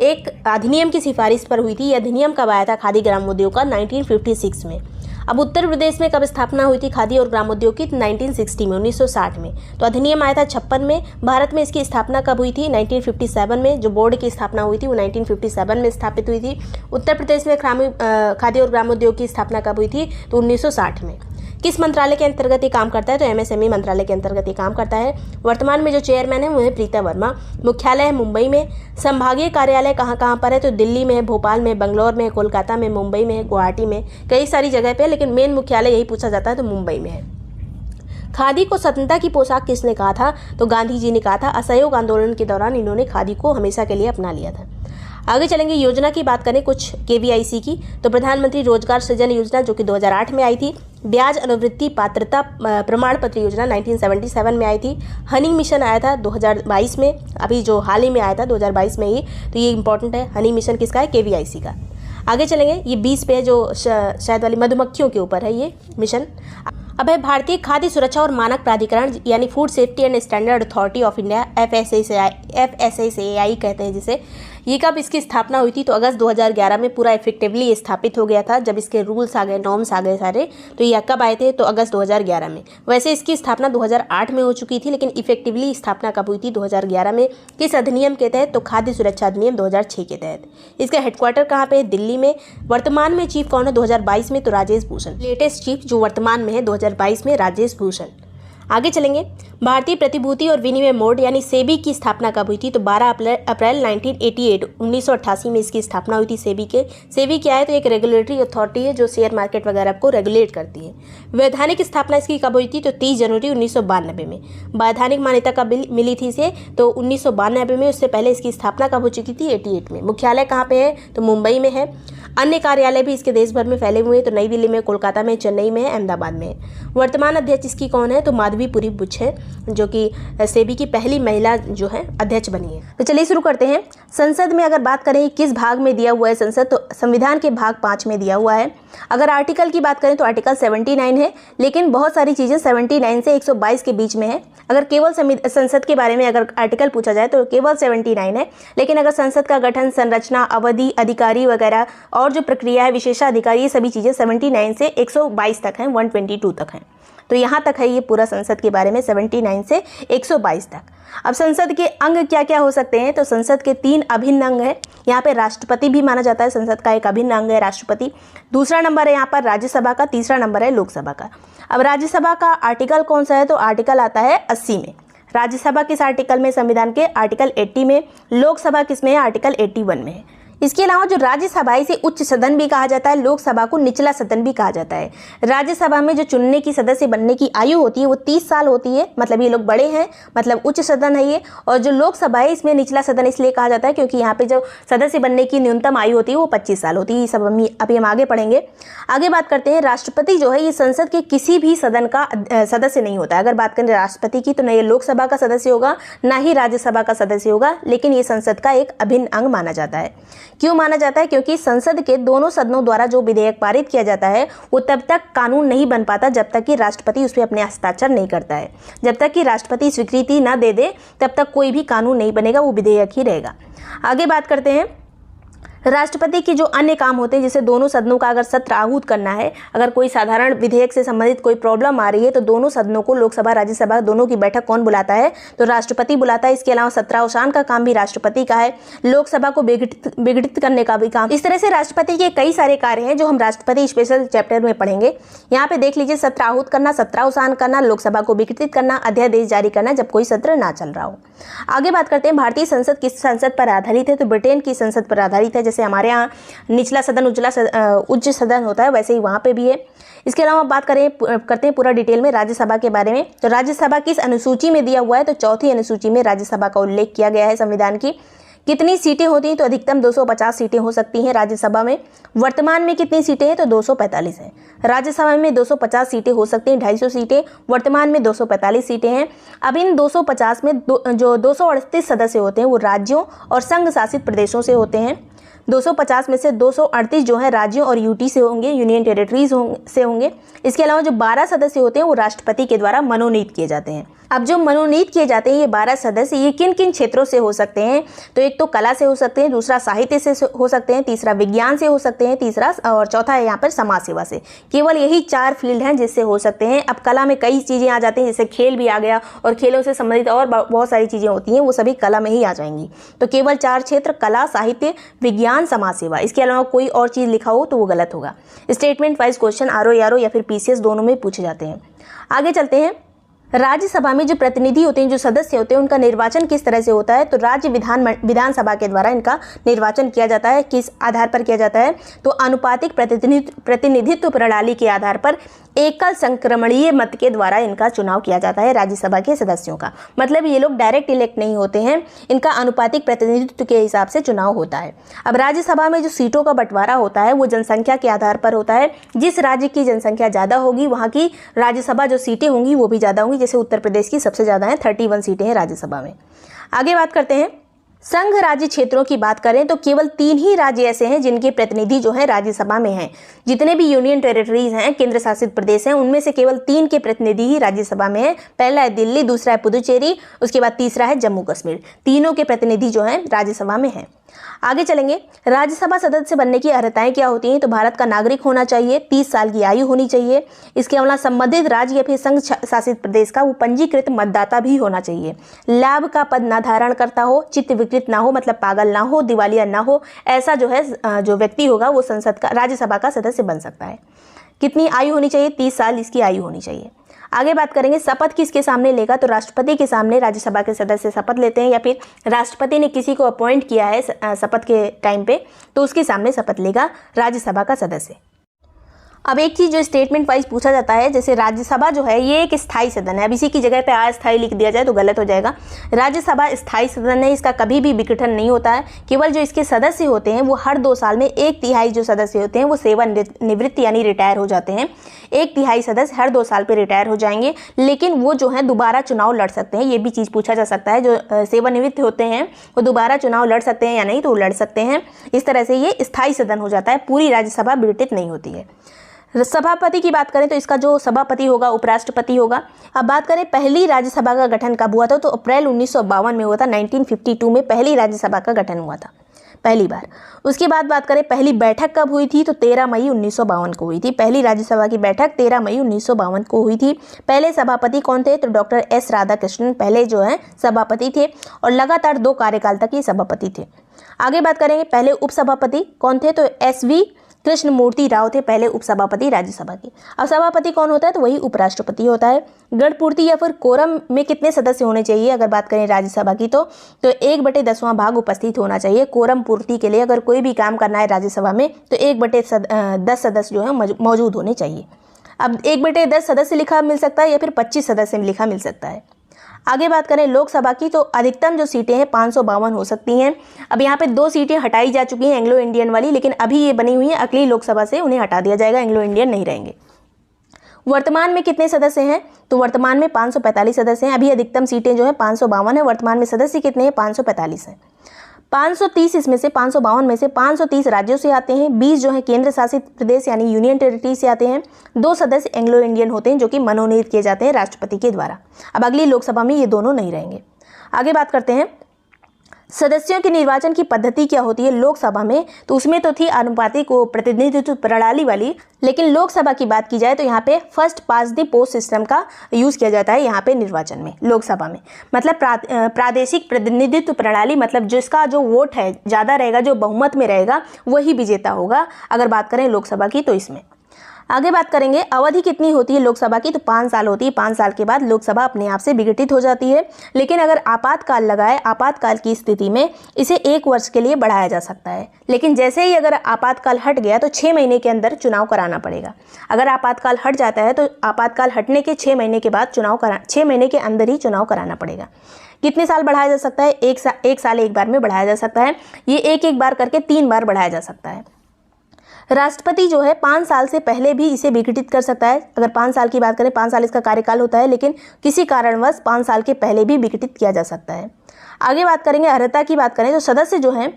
A: एक अधिनियम की सिफारिश पर हुई थी। यह अधिनियम कब आया था खादी ग्रामोद्योग का? 1956 में। अब उत्तर प्रदेश में कब स्थापना हुई थी खादी और ग्रामोद्योग की? 1960 में, 1960 में। तो अधिनियम आया था 56 में। भारत में इसकी स्थापना कब हुई थी? 1957 में। जो बोर्ड की स्थापना हुई थी वो 1957 में स्थापित हुई थी। उत्तर प्रदेश में खादी और ग्रामोद्योग की स्थापना कब हुई थी? तो 1960 में। किस मंत्रालय के अंतर्गत ये काम करता है? तो एमएसएमई मंत्रालय के अंतर्गत ये काम करता है। वर्तमान में जो चेयरमैन है वो है प्रीता वर्मा। मुख्यालय है मुंबई में। संभागीय कार्यालय कहाँ कहाँ पर है? तो दिल्ली में है, भोपाल में, बेंगलोर में, कोलकाता में, मुंबई में, गुवाहाटी में, कई सारी जगह पे है, लेकिन मेन मुख्यालय यही पूछा जाता है तो मुंबई में है। खादी को स्वतंत्रता की पोशाक किसने कहा था? तो गांधी जी ने कहा था। असहयोग आंदोलन के दौरान इन्होंने खादी को हमेशा के लिए अपना लिया था। आगे चलेंगे, योजना की बात करें कुछ केवीआईसी की, तो प्रधानमंत्री रोजगार सृजन योजना जो कि 2008 में आई थी। ब्याज अनुवृत्ति पात्रता प्रमाण पत्र योजना 1977 में आई थी। हनी मिशन आया था 2022 में, अभी जो हाल ही में आया था 2022 में ही, तो ये इंपॉर्टेंट है। हनी मिशन किसका है? केवीआईसी का। आगे चलेंगे, ये 20 पे जो शायद वाली मधुमक्खियों के ऊपर है ये मिशन। अब है भारतीय खाद्य सुरक्षा और मानक प्राधिकरण यानी food safety and standard authority of India, FSSAI कहते हैं जिसे। ये कब इसकी स्थापना हुई थी? तो अगस्त 2011 में पूरा इफेक्टिवली स्थापित हो गया था, जब इसके रूल्स आ गए, नॉर्म्स आ गए सारे। तो ये कब आए थे? तो अगस्त 2011 में। वैसे इसकी स्थापना 2008 में हो चुकी थी, लेकिन इफेक्टिवली स्थापना कब हुई थी? 2011 में। किस अधिनियम के तहत? तो खाद्य सुरक्षा अधिनियम 2006 के तहत। इसका हेडक्वार्टर कहाँ पे है? दिल्ली में। वर्तमान में चीफ कौन है 2022 में? तो राजेश भूषण। लेटेस्ट चीफ जो वर्तमान में है 2022 में, राजेश भूषण। आगे चलेंगे, भारतीय प्रतिभूति और विनिमय बोर्ड यानी सेबी की स्थापना कब हुई थी? तो 12 अप्रैल 1988 में इसकी स्थापना हुई थी सेबी के। सेबी क्या है? तो एक रेगुलेटरी अथॉरिटी है जो शेयर मार्केट वगैरह को रेगुलेट करती है। वैधानिक स्थापना इसकी कब हुई थी? तो 30 जनवरी 1992 में। वैधानिक मान्यता कब मिली थी इसे? तो 1992 में। उससे पहले इसकी स्थापना कब हो चुकी थी? 88 में। मुख्यालय कहाँ पे है? तो मुंबई में है। अन्य कार्यालय भी इसके देश भर में फैले हुए हैं, तो नई दिल्ली में, कोलकाता में, चेन्नई में है, अहमदाबाद में है। वर्तमान अध्यक्ष इसकी कौन है? तो माधवी पुरी बुच है, जो कि सेबी की पहली महिला जो है अध्यक्ष बनी है। तो चलिए शुरू करते हैं। संसद में अगर बात करें किस भाग में दिया हुआ है संसद, तो संविधान के भाग 5 में दिया हुआ है। अगर आर्टिकल की बात करें तो आर्टिकल 79 है, लेकिन बहुत सारी चीज़ें 79 से 122 के बीच में है। अगर केवल संसद के बारे में अगर आर्टिकल पूछा जाए तो केवल 79 है, लेकिन अगर संसद का गठन, संरचना, अवधि, अधिकारी वगैरह और जो प्रक्रिया है, विशेषाधिकारी, ये सभी चीज़ें 79 से 122 तक हैं, 122 तक हैं। तो यहाँ तक है ये पूरा संसद के बारे में, 79 से 122 तक। अब संसद के अंग क्या क्या हो सकते हैं? तो संसद के 3 अभिन्न अंग हैं। यहाँ पे राष्ट्रपति भी माना जाता है, संसद का एक अभिन्न अंग है राष्ट्रपति। दूसरा नंबर है यहाँ पर राज्यसभा का, तीसरा नंबर है लोकसभा का। अब राज्यसभा का आर्टिकल कौन सा है? तो आर्टिकल आता है 80 में। राज्यसभा किस आर्टिकल में? संविधान के आर्टिकल 80 में। लोकसभा किस में है? आर्टिकल 81 में है। इसके अलावा जो राज्यसभा इसे उच्च सदन भी कहा जाता है, लोकसभा को निचला सदन भी कहा जाता है। राज्यसभा में जो चुनने की सदस्य बनने की आयु होती है वो 30 साल होती है, मतलब ये लोग बड़े हैं, मतलब उच्च सदन है ये। और जो लोकसभा है इसमें निचला सदन इसलिए कहा जाता है क्योंकि यहाँ पे जो सदस्य बनने की न्यूनतम आयु होती है वो 25 साल होती है। ये सब अभी हम आगे पढ़ेंगे। आगे बात करते हैं, राष्ट्रपति जो है ये संसद के किसी भी सदन का सदस्य नहीं होता है। अगर बात करें राष्ट्रपति की तो न ये लोकसभा का सदस्य होगा ना ही राज्यसभा का सदस्य होगा, लेकिन ये संसद का एक अभिन्न अंग माना जाता है। क्यों माना जाता है? क्योंकि संसद के दोनों सदनों द्वारा जो विधेयक पारित किया जाता है वो तब तक कानून नहीं बन पाता जब तक कि राष्ट्रपति उस पर अपने हस्ताक्षर नहीं करता है। जब तक कि राष्ट्रपति स्वीकृति न दे दे तब तक कोई भी कानून नहीं बनेगा, वो विधेयक ही रहेगा। आगे बात करते हैं, राष्ट्रपति के जो अन्य काम होते हैं, जैसे दोनों सदनों का अगर सत्र आहूत करना है, अगर कोई साधारण विधेयक से संबंधित कोई प्रॉब्लम आ रही है तो दोनों सदनों को, लोकसभा राज्यसभा दोनों की बैठक कौन बुलाता है? तो राष्ट्रपति बुलाता है। इसके अलावा सत्रावसान का काम भी राष्ट्रपति का है, लोकसभा को विघटित करने का भी काम। इस तरह से राष्ट्रपति के कई सारे कार्य हैं जो हम राष्ट्रपति स्पेशल चैप्टर में पढ़ेंगे। यहाँ पे देख लीजिए, सत्र आहूत करना, सत्रावसान करना, लोकसभा को विघटित करना, अध्यादेश जारी करना जब कोई सत्र ना चल रहा हो। आगे बात करते हैं, भारतीय संसद किस संसद पर आधारित है? तो ब्रिटेन की संसद पर आधारित है। जैसे हमारे यहाँ निचला सदन उच्च सदन होता है, वैसे ही वहाँ पे भी है। इसके अलावा बात करते हैं पूरा डिटेल में राज्यसभा के बारे में। तो राज्यसभा किस अनुसूची में दिया हुआ है? तो चौथी अनुसूची में राज्यसभा का उल्लेख किया गया है संविधान की। कितनी सीटें होती हैं? तो अधिकतम 250 सीटें हो सकती हैं राज्यसभा में। वर्तमान में कितनी सीटें हैं? तो 245 हैं। राज्यसभा में 250 सीटें हो सकती हैं, 250 सीटें। वर्तमान में 245 सीटें हैं। अब इन 250 में जो 238 सदस्य होते हैं वो राज्यों और संघ शासित प्रदेशों से होते हैं। 250 में से 238 जो है राज्यों और यूटी से होंगे, यूनियन टेरिटरीज से होंगे। इसके अलावा जो 12 सदस्य होते हैं वो राष्ट्रपति के द्वारा मनोनीत किए जाते हैं। अब जो मनोनीत किए जाते हैं ये 12 सदस्य, ये किन किन क्षेत्रों से हो सकते हैं? तो एक तो कला से हो सकते हैं, दूसरा साहित्य से हो सकते हैं, तीसरा विज्ञान से हो सकते हैं, तीसरा और चौथा है यहाँ पर समाज सेवा से। केवल यही 4 फील्ड हैं जिससे हो सकते हैं। अब कला में कई चीज़ें आ जाती हैं, जैसे खेल भी आ गया, और खेलों से संबंधित और बहुत सारी चीज़ें होती हैं, वो सभी कला में ही आ जाएंगी। तो केवल 4 क्षेत्र, कला, साहित्य, विज्ञान, समाज सेवा। इसके अलावा कोई और चीज़ लिखा हो तो वो गलत होगा। स्टेटमेंट वाइज क्वेश्चन आरओ या फिर पीसीएस दोनों में पूछे जाते हैं। आगे चलते हैं, राज्यसभा में जो प्रतिनिधि होते हैं, जो सदस्य होते हैं, उनका निर्वाचन किस तरह से होता है? तो राज्य विधानसभा के द्वारा इनका निर्वाचन किया जाता है। किस आधार पर किया जाता है? तो आनुपातिक प्रतिनिधित्व प्रणाली के आधार पर एकल संक्रमणीय मत के द्वारा इनका चुनाव किया जाता है राज्यसभा के सदस्यों का। मतलब ये लोग डायरेक्ट इलेक्ट नहीं होते हैं, इनका आनुपातिक प्रतिनिधित्व के हिसाब से चुनाव होता है। अब राज्यसभा में जो सीटों का बंटवारा होता है वो जनसंख्या के आधार पर होता है। जिस राज्य की जनसंख्या ज़्यादा होगी वहाँ की राज्यसभा जो सीटें होंगी वो भी ज़्यादा होंगी। जैसे उत्तर प्रदेश की सबसे ज़्यादा है, 31 सीटें हैं राज्यसभा में। आगे बात करते हैं, संघ राज्य क्षेत्रों की बात करें तो केवल 3 ही राज्य ऐसे हैं जिनके प्रतिनिधि जो है राज्यसभा में हैं। जितने भी यूनियन टेरिटरीज हैं, केंद्र शासित प्रदेश हैं, उनमें से केवल 3 के प्रतिनिधि ही राज्यसभा में हैं। पहला है दिल्ली, दूसरा है पुदुचेरी, उसके बाद तीसरा है जम्मू कश्मीर। तीनों के प्रतिनिधि जो हैं राज्यसभा में हैं। आगे चलेंगे, राज्यसभा सदस्य बनने की अर्हताएं क्या होती हैं? तो भारत का नागरिक होना चाहिए, 30 साल की आयु होनी चाहिए। इसके अलावा संबंधित राज्य या फिर संघ शासित प्रदेश का वो पंजीकृत मतदाता भी होना चाहिए। लाभ का पद न धारण करता हो, चित्त विकृत ना हो, मतलब पागल ना हो, दिवालिया ना हो, ऐसा जो है जो व्यक्ति होगा वो राज्यसभा का सदस्य बन सकता है। कितनी आयु होनी चाहिए? 30 साल इसकी आयु होनी चाहिए। आगे बात करेंगे, शपथ किसके सामने लेगा? तो राष्ट्रपति के सामने राज्यसभा के सदस्य शपथ लेते हैं, या फिर राष्ट्रपति ने किसी को अपॉइंट किया है शपथ के टाइम पे तो उसके सामने शपथ लेगा राज्यसभा का सदस्य। अब एक चीज़ जो स्टेटमेंट वाइज पूछा जाता है, जैसे राज्यसभा जो है ये एक स्थायी सदन है। अब इसी की जगह पे अस्थायी लिख दिया जाए तो गलत हो जाएगा। राज्यसभा स्थायी सदन है, इसका कभी भी विघटन नहीं होता है। केवल जो इसके सदस्य होते हैं वो हर 2 साल में 1/3 जो सदस्य होते हैं वो सेवानिवृत्त यानी रिटायर हो जाते हैं। 1/3 सदस्य हर 2 साल पर रिटायर हो जाएंगे, लेकिन वो जो है दोबारा चुनाव लड़ सकते हैं। ये भी चीज़ पूछा जा सकता है, जो सेवानिवृत्त होते हैं वो दोबारा चुनाव लड़ सकते हैं या नहीं, तो लड़ सकते हैं। इस तरह से ये स्थायी सदन हो जाता है, पूरी राज्यसभा विघटित नहीं होती है। सभापति की बात करें तो इसका जो सभापति होगा उपराष्ट्रपति होगा। अब बात करें पहली राज्यसभा का गठन कब हुआ था? तो अप्रैल 1952 में हुआ था। 1952 में पहली राज्यसभा का गठन हुआ था पहली बार। उसके बाद बात करें पहली बैठक कब हुई थी? तो 13 मई 1952 को हुई थी। पहली राज्यसभा की बैठक 13 मई 1952 को हुई थी। पहले सभापति कौन थे? तो डॉक्टर एस राधाकृष्णन पहले जो है सभापति थे, और लगातार 2 कार्यकाल तक ये सभापति थे। आगे बात करेंगे पहले उपसभापति कौन थे? तो SV कृष्णमूर्ति राव थे पहले उपसभापति राज्यसभा के। अब सभापति कौन होता है? तो वही उपराष्ट्रपति होता है। गणपूर्ति या फिर कोरम में कितने सदस्य होने चाहिए अगर बात करें राज्यसभा की, तो 1/10वां भाग उपस्थित होना चाहिए कोरम पूर्ति के लिए। अगर कोई भी काम करना है राज्यसभा में तो 1/10 सदस्य जो है मौजूद होने चाहिए। अब 1/10 सदस्य लिखा मिल सकता है या फिर 25 सदस्य लिखा मिल सकता है। आगे बात करें लोकसभा की, तो अधिकतम जो सीटें हैं 552 हो सकती हैं। अब यहाँ पे 2 सीटें हटाई जा चुकी हैं एंग्लो इंडियन वाली, लेकिन अभी ये बनी हुई हैं, अगली लोकसभा से उन्हें हटा दिया जाएगा, एंग्लो इंडियन नहीं रहेंगे। वर्तमान में कितने सदस्य हैं? तो वर्तमान में 545 सदस्य हैं। अभी अधिकतम सीटें जो है 552 है, वर्तमान में सदस्य कितने हैं? 545 हैं। 530 इसमें से 552 में से 530 राज्यों से आते हैं, 20 जो है केंद्र शासित प्रदेश यानी यूनियन टेरिटरी से आते हैं, 2 सदस्य एंग्लो इंडियन होते हैं जो कि मनोनीत किए जाते हैं राष्ट्रपति के द्वारा। अब अगली लोकसभा में ये दोनों नहीं रहेंगे। आगे बात करते हैं सदस्यों के निर्वाचन की पद्धति क्या होती है लोकसभा में, तो उसमें तो थी आनुपातिक प्रतिनिधित्व प्रणाली वाली, लेकिन लोकसभा की बात की जाए तो यहाँ पे first pass the post system का यूज़ किया जाता है यहाँ पे निर्वाचन में लोकसभा में। मतलब प्रादेशिक प्रतिनिधित्व प्रणाली, मतलब जिसका जो वोट है ज़्यादा रहेगा, जो बहुमत में रहेगा वही विजेता होगा अगर बात करें लोकसभा की। तो इसमें आगे बात करेंगे अवधि कितनी होती है लोकसभा की, तो 5 साल होती है। 5 साल के बाद लोकसभा अपने आप से विघटित हो जाती है, लेकिन अगर आपातकाल लगाए, आपातकाल की स्थिति में इसे 1 वर्ष के लिए बढ़ाया जा सकता है। लेकिन जैसे ही अगर आपातकाल हट गया तो 6 महीने के अंदर चुनाव कराना पड़ेगा। अगर आपातकाल हट जाता है तो आपातकाल हटने के 6 महीने के बाद 6 महीने के अंदर ही चुनाव कराना पड़ेगा। कितने साल बढ़ाया जा सकता है? 1 साल एक बार में बढ़ाया जा सकता है। ये एक बार करके 3 बार बढ़ाया जा सकता है। राष्ट्रपति जो है 5 साल से पहले भी इसे विघटित कर सकता है। अगर 5 साल की बात करें, 5 साल इसका कार्यकाल होता है, लेकिन किसी कारणवश 5 साल के पहले भी विघटित किया जा सकता है। आगे बात करेंगे अर्हता की बात करें तो सदस्य जो हैं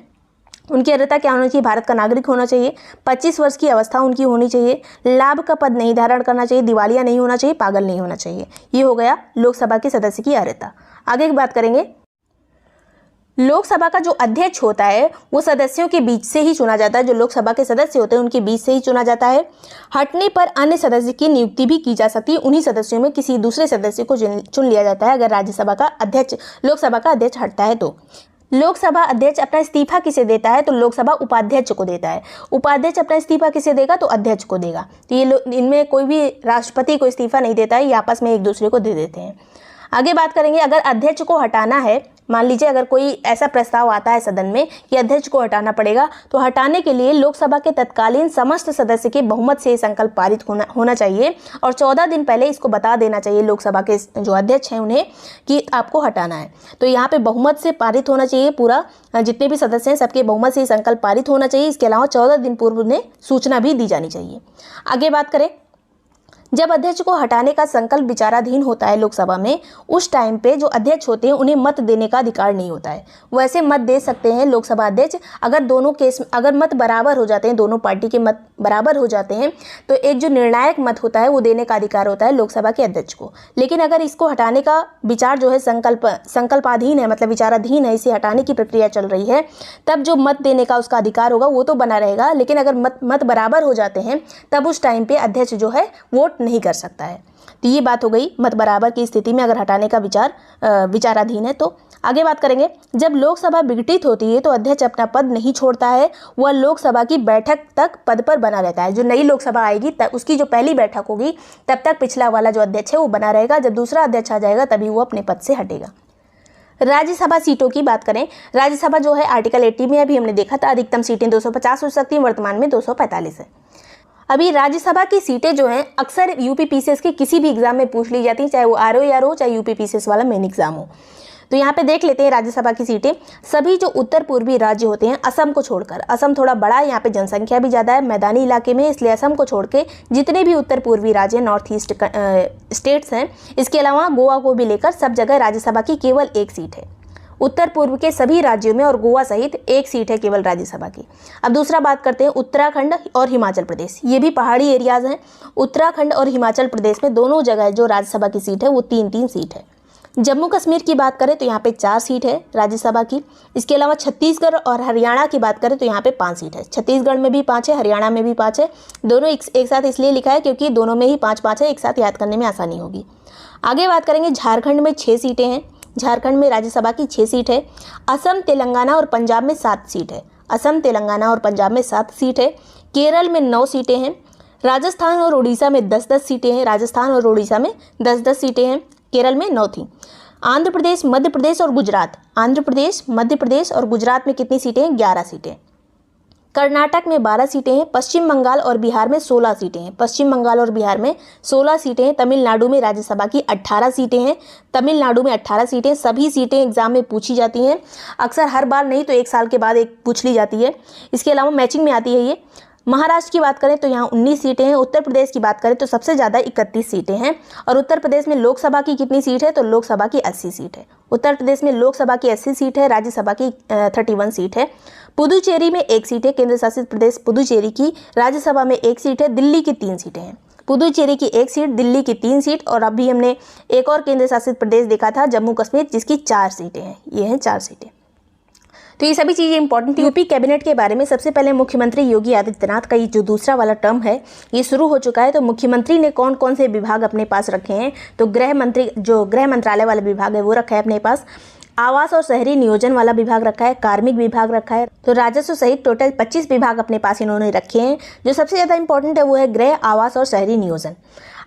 A: उनकी अर्हता क्या होनी चाहिए? भारत का नागरिक होना चाहिए, 25 वर्ष की अवस्था उनकी होनी चाहिए, लाभ का पद नहीं धारण करना चाहिए, दिवालिया नहीं होना चाहिए, पागल नहीं होना चाहिए। ये हो गया लोकसभा के सदस्य की अर्हता। आगे की बात करेंगे लोकसभा का जो अध्यक्ष होता है वो सदस्यों के बीच से ही चुना जाता है। जो लोकसभा के सदस्य होते हैं उनके बीच से ही चुना जाता है। हटने पर अन्य सदस्य की नियुक्ति भी की जा सकती है। उन्हीं सदस्यों में किसी दूसरे सदस्य को चुन लिया जाता है अगर राज्यसभा का अध्यक्ष लोकसभा का अध्यक्ष हटता है तो। लोकसभा अध्यक्ष अपना इस्तीफा किसे देता है? तो लोकसभा उपाध्यक्ष को देता है। उपाध्यक्ष अपना इस्तीफा किसे देगा? तो अध्यक्ष को देगा। तो ये इनमें कोई भी राष्ट्रपति को इस्तीफा नहीं देता है, ये आपस में एक दूसरे को दे देते हैं। आगे बात करेंगे अगर अध्यक्ष को हटाना है, मान लीजिए अगर कोई ऐसा प्रस्ताव आता है सदन में कि अध्यक्ष को हटाना पड़ेगा, तो हटाने के लिए लोकसभा के तत्कालीन समस्त सदस्य के बहुमत से संकल्प पारित होना चाहिए और 14 दिन पहले इसको बता देना चाहिए लोकसभा के जो अध्यक्ष हैं उन्हें कि आपको हटाना है। तो यहाँ पे बहुमत से पारित होना चाहिए, पूरा जितने भी सदस्य हैं सबके बहुमत से संकल्प पारित होना चाहिए। इसके अलावा 14 दिन पूर्व उन्हें सूचना भी दी जानी चाहिए। आगे बात करें जब अध्यक्ष को हटाने का संकल्प विचाराधीन होता है लोकसभा में, उस टाइम पे जो अध्यक्ष होते हैं उन्हें मत देने का अधिकार नहीं होता है। वैसे मत दे सकते हैं लोकसभा अध्यक्ष अगर दोनों केस अगर मत बराबर हो जाते हैं, दोनों पार्टी के मत बराबर हो जाते हैं, तो एक जो निर्णायक मत होता है वो देने का अधिकार होता है लोकसभा के अध्यक्ष को। लेकिन अगर इसको हटाने का विचार जो है संकल्पाधीन है, मतलब विचाराधीन है, इसे हटाने की प्रक्रिया चल रही है, तब जो मत देने का उसका अधिकार होगा वो तो बना रहेगा। लेकिन अगर मत बराबर हो जाते हैं तब उस टाइम पे अध्यक्ष जो है वोट नहीं कर सकता है। तो ये बात हो गई मत बराबर की स्थिति में अगर हटाने का विचाराधीन है तो। आगे बात करेंगे जब लोकसभा विघटित होती है तो अध्यक्ष अपना पद नहीं छोड़ता है, वह लोकसभा की बैठक तक पद पर बना रहता है। जो नई लोकसभा आएगी तब उसकी जो पहली बैठक होगी तब तक पिछला वाला जो अध्यक्ष है वो बना रहेगा। जब दूसरा अध्यक्ष आ जाएगा तभी वो अपने पद से हटेगा। राज्यसभा सीटों की बात करें, राज्यसभा जो है आर्टिकल 80 में अभी हमने देखा था अधिकतम सीटें 250 हो सकती हैं, वर्तमान में 245 है। अभी राज्यसभा की सीटें जो हैं अक्सर यूपीपीसीएस के किसी भी एग्जाम में पूछ ली जाती हैं, चाहे वो आरओईआर हो चाहे यूपीपीसीएस वाला मेन एग्जाम हो। तो यहाँ पे देख लेते हैं राज्यसभा की सीटें। सभी जो उत्तर पूर्वी राज्य होते हैं असम को छोड़कर, असम थोड़ा बड़ा है, यहाँ पे जनसंख्या भी ज़्यादा है मैदानी इलाके में, इसलिए असम को छोड़ के जितने भी उत्तर पूर्वी राज्य नॉर्थ ईस्ट स्टेट्स हैं, इसके अलावा गोवा को भी लेकर सब जगह राज्यसभा की केवल 1 सीट है। उत्तर पूर्व के सभी राज्यों में और गोवा सहित 1 सीट है केवल राज्यसभा की। अब दूसरा बात करते हैं उत्तराखंड और हिमाचल प्रदेश, ये भी पहाड़ी एरियाज हैं। उत्तराखंड और हिमाचल प्रदेश में दोनों जगह जो राज्यसभा की सीट है वो 3-3 सीट है। जम्मू कश्मीर की बात करें तो यहाँ पे 4 सीट है राज्यसभा की। इसके अलावा छत्तीसगढ़ और हरियाणा की बात करें तो यहाँ पे 5 सीट है। छत्तीसगढ़ में भी 5 है, हरियाणा में भी 5 है। दोनों एक साथ इसलिए लिखा है क्योंकि दोनों में ही 5-5 है, एक साथ याद करने में आसानी होगी। आगे बात करेंगे झारखंड में 6 सीटें हैं। झारखंड में राज्यसभा की 6 सीट है। असम, तेलंगाना और पंजाब में 7 सीट है। असम, तेलंगाना और पंजाब में 7 सीट है। केरल में 9 सीटें हैं। राजस्थान और उड़ीसा में 10-10 सीटें हैं। राजस्थान और उड़ीसा में 10-10 सीटें हैं। केरल में 9 थी। आंध्र प्रदेश, मध्य प्रदेश और गुजरात, आंध्र प्रदेश, मध्य प्रदेश और गुजरात में कितनी सीटें हैं? 11 सीटें। कर्नाटक में 12 सीटें हैं। पश्चिम बंगाल और बिहार में 16 सीटें हैं। पश्चिम बंगाल और बिहार में 16 सीटें हैं। तमिलनाडु में राज्यसभा की 18 सीटें हैं। तमिलनाडु में 18 सीटें। सभी सीटें एग्जाम में पूछी जाती हैं, अक्सर हर बार नहीं तो 1 साल के बाद एक पूछ ली जाती है। इसके अलावा मैचिंग में आती है ये। महाराष्ट्र की बात करें तो यहाँ 19 सीटें हैं। उत्तर प्रदेश की बात करें तो सबसे ज़्यादा 31 सीटें हैं। और उत्तर प्रदेश में लोकसभा की कितनी सीट है? तो लोकसभा की 80 सीट है। उत्तर प्रदेश में लोकसभा की 80 सीट है। राज्यसभा की 31 सीट है। पुदुचेरी में 1 सीट है। केंद्र शासित प्रदेश पुदुचेरी की राज्यसभा में 1 सीट है। दिल्ली की 3 सीटें हैं। पुदुचेरी की 1 सीट, दिल्ली की 3 सीट और अभी हमने एक और केंद्र शासित प्रदेश देखा था, जम्मू कश्मीर, जिसकी 4 सीटें हैं। ये हैं 4 सीटें। तो ये सभी चीज़ें इंपॉर्टेंट थी। यूपी कैबिनेट के बारे में सबसे पहले मुख्यमंत्री योगी आदित्यनाथ का ये जो दूसरा वाला टर्म है ये शुरू हो चुका है। तो मुख्यमंत्री ने कौन कौन से विभाग अपने पास रखे हैं? तो गृह मंत्री, जो गृह मंत्रालय वाला विभाग है वो रखा है अपने पास। आवास और शहरी नियोजन वाला विभाग रखा है। कार्मिक विभाग रखा है। तो राजस्व सहित टोटल 25 विभाग अपने पास इन्होंने रखे हैं। जो सबसे ज़्यादा इंपॉर्टेंट है वो है गृह, आवास और शहरी नियोजन।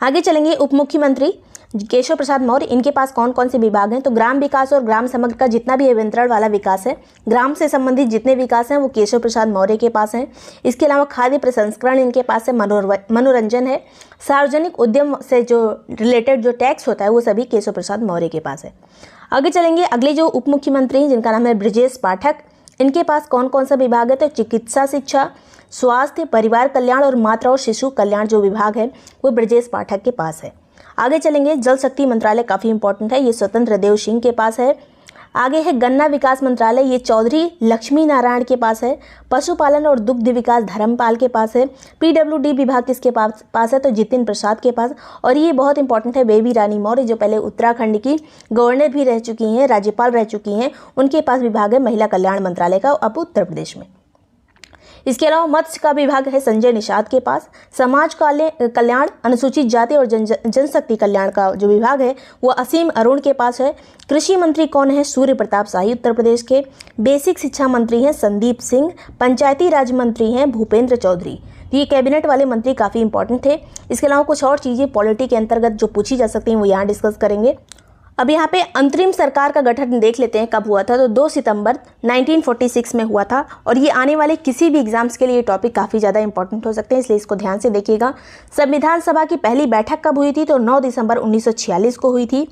A: आगे चलेंगे, उप मुख्यमंत्री केशव प्रसाद मौर्य, इनके पास कौन कौन से विभाग हैं? तो ग्राम विकास और ग्राम समग्र का जितना भी अभियंत्रण वाला विकास है, ग्राम से संबंधित जितने विकास हैं वो केशव प्रसाद मौर्य के पास हैं। इसके अलावा खाद्य प्रसंस्करण इनके पास है। मनोरंजन है। सार्वजनिक उद्यम से जो रिलेटेड जो टैक्स होता है वो सभी केशव प्रसाद मौर्य के पास है। आगे चलेंगे, अगले जो उप मुख्यमंत्री हैं जिनका नाम है ब्रजेश पाठक, इनके पास कौन कौन सा विभाग है? तो चिकित्सा शिक्षा, स्वास्थ्य, परिवार कल्याण और माता और शिशु कल्याण जो विभाग है वो ब्रजेश पाठक के पास है। आगे चलेंगे, जल शक्ति मंत्रालय काफ़ी इंपॉर्टेंट है, ये स्वतंत्र देव सिंह के पास है। आगे है गन्ना विकास मंत्रालय, ये चौधरी लक्ष्मी नारायण के पास है। पशुपालन और दुग्ध विकास धर्मपाल के पास है। पीडब्ल्यूडी विभाग किसके पास है? तो जितिन प्रसाद के पास। और ये बहुत इंपॉर्टेंट है, बेबी रानी मौर्य जो पहले उत्तराखंड की गवर्नर भी रह चुकी हैं, राज्यपाल रह चुकी हैं, उनके पास विभाग है महिला कल्याण मंत्रालय का, अब उत्तर प्रदेश में। इसके अलावा मत्स्य का विभाग है संजय निषाद के पास। समाज कल्याण, अनुसूचित जाति और जनशक्ति कल्याण का जो विभाग है वो असीम अरुण के पास है। कृषि मंत्री कौन है? सूर्य प्रताप शाही उत्तर प्रदेश के। बेसिक शिक्षा मंत्री हैं संदीप सिंह। पंचायती राज मंत्री हैं भूपेंद्र चौधरी। ये कैबिनेट वाले मंत्री काफ़ी इंपॉर्टेंट थे। इसके अलावा कुछ और चीज़ें पॉलिटी के अंतर्गत जो पूछी जा सकती हैं वो यहाँ डिस्कस करेंगे। अब यहाँ पे अंतरिम सरकार का गठन देख लेते हैं कब हुआ था। तो 2 सितंबर 1946 में हुआ था। और ये आने वाले किसी भी एग्जाम्स के लिए टॉपिक काफ़ी ज़्यादा इंपॉर्टेंट हो सकते हैं, इसलिए इसको ध्यान से देखिएगा। संविधान सभा की पहली बैठक कब हुई थी? तो 9 दिसंबर 1946 को हुई थी।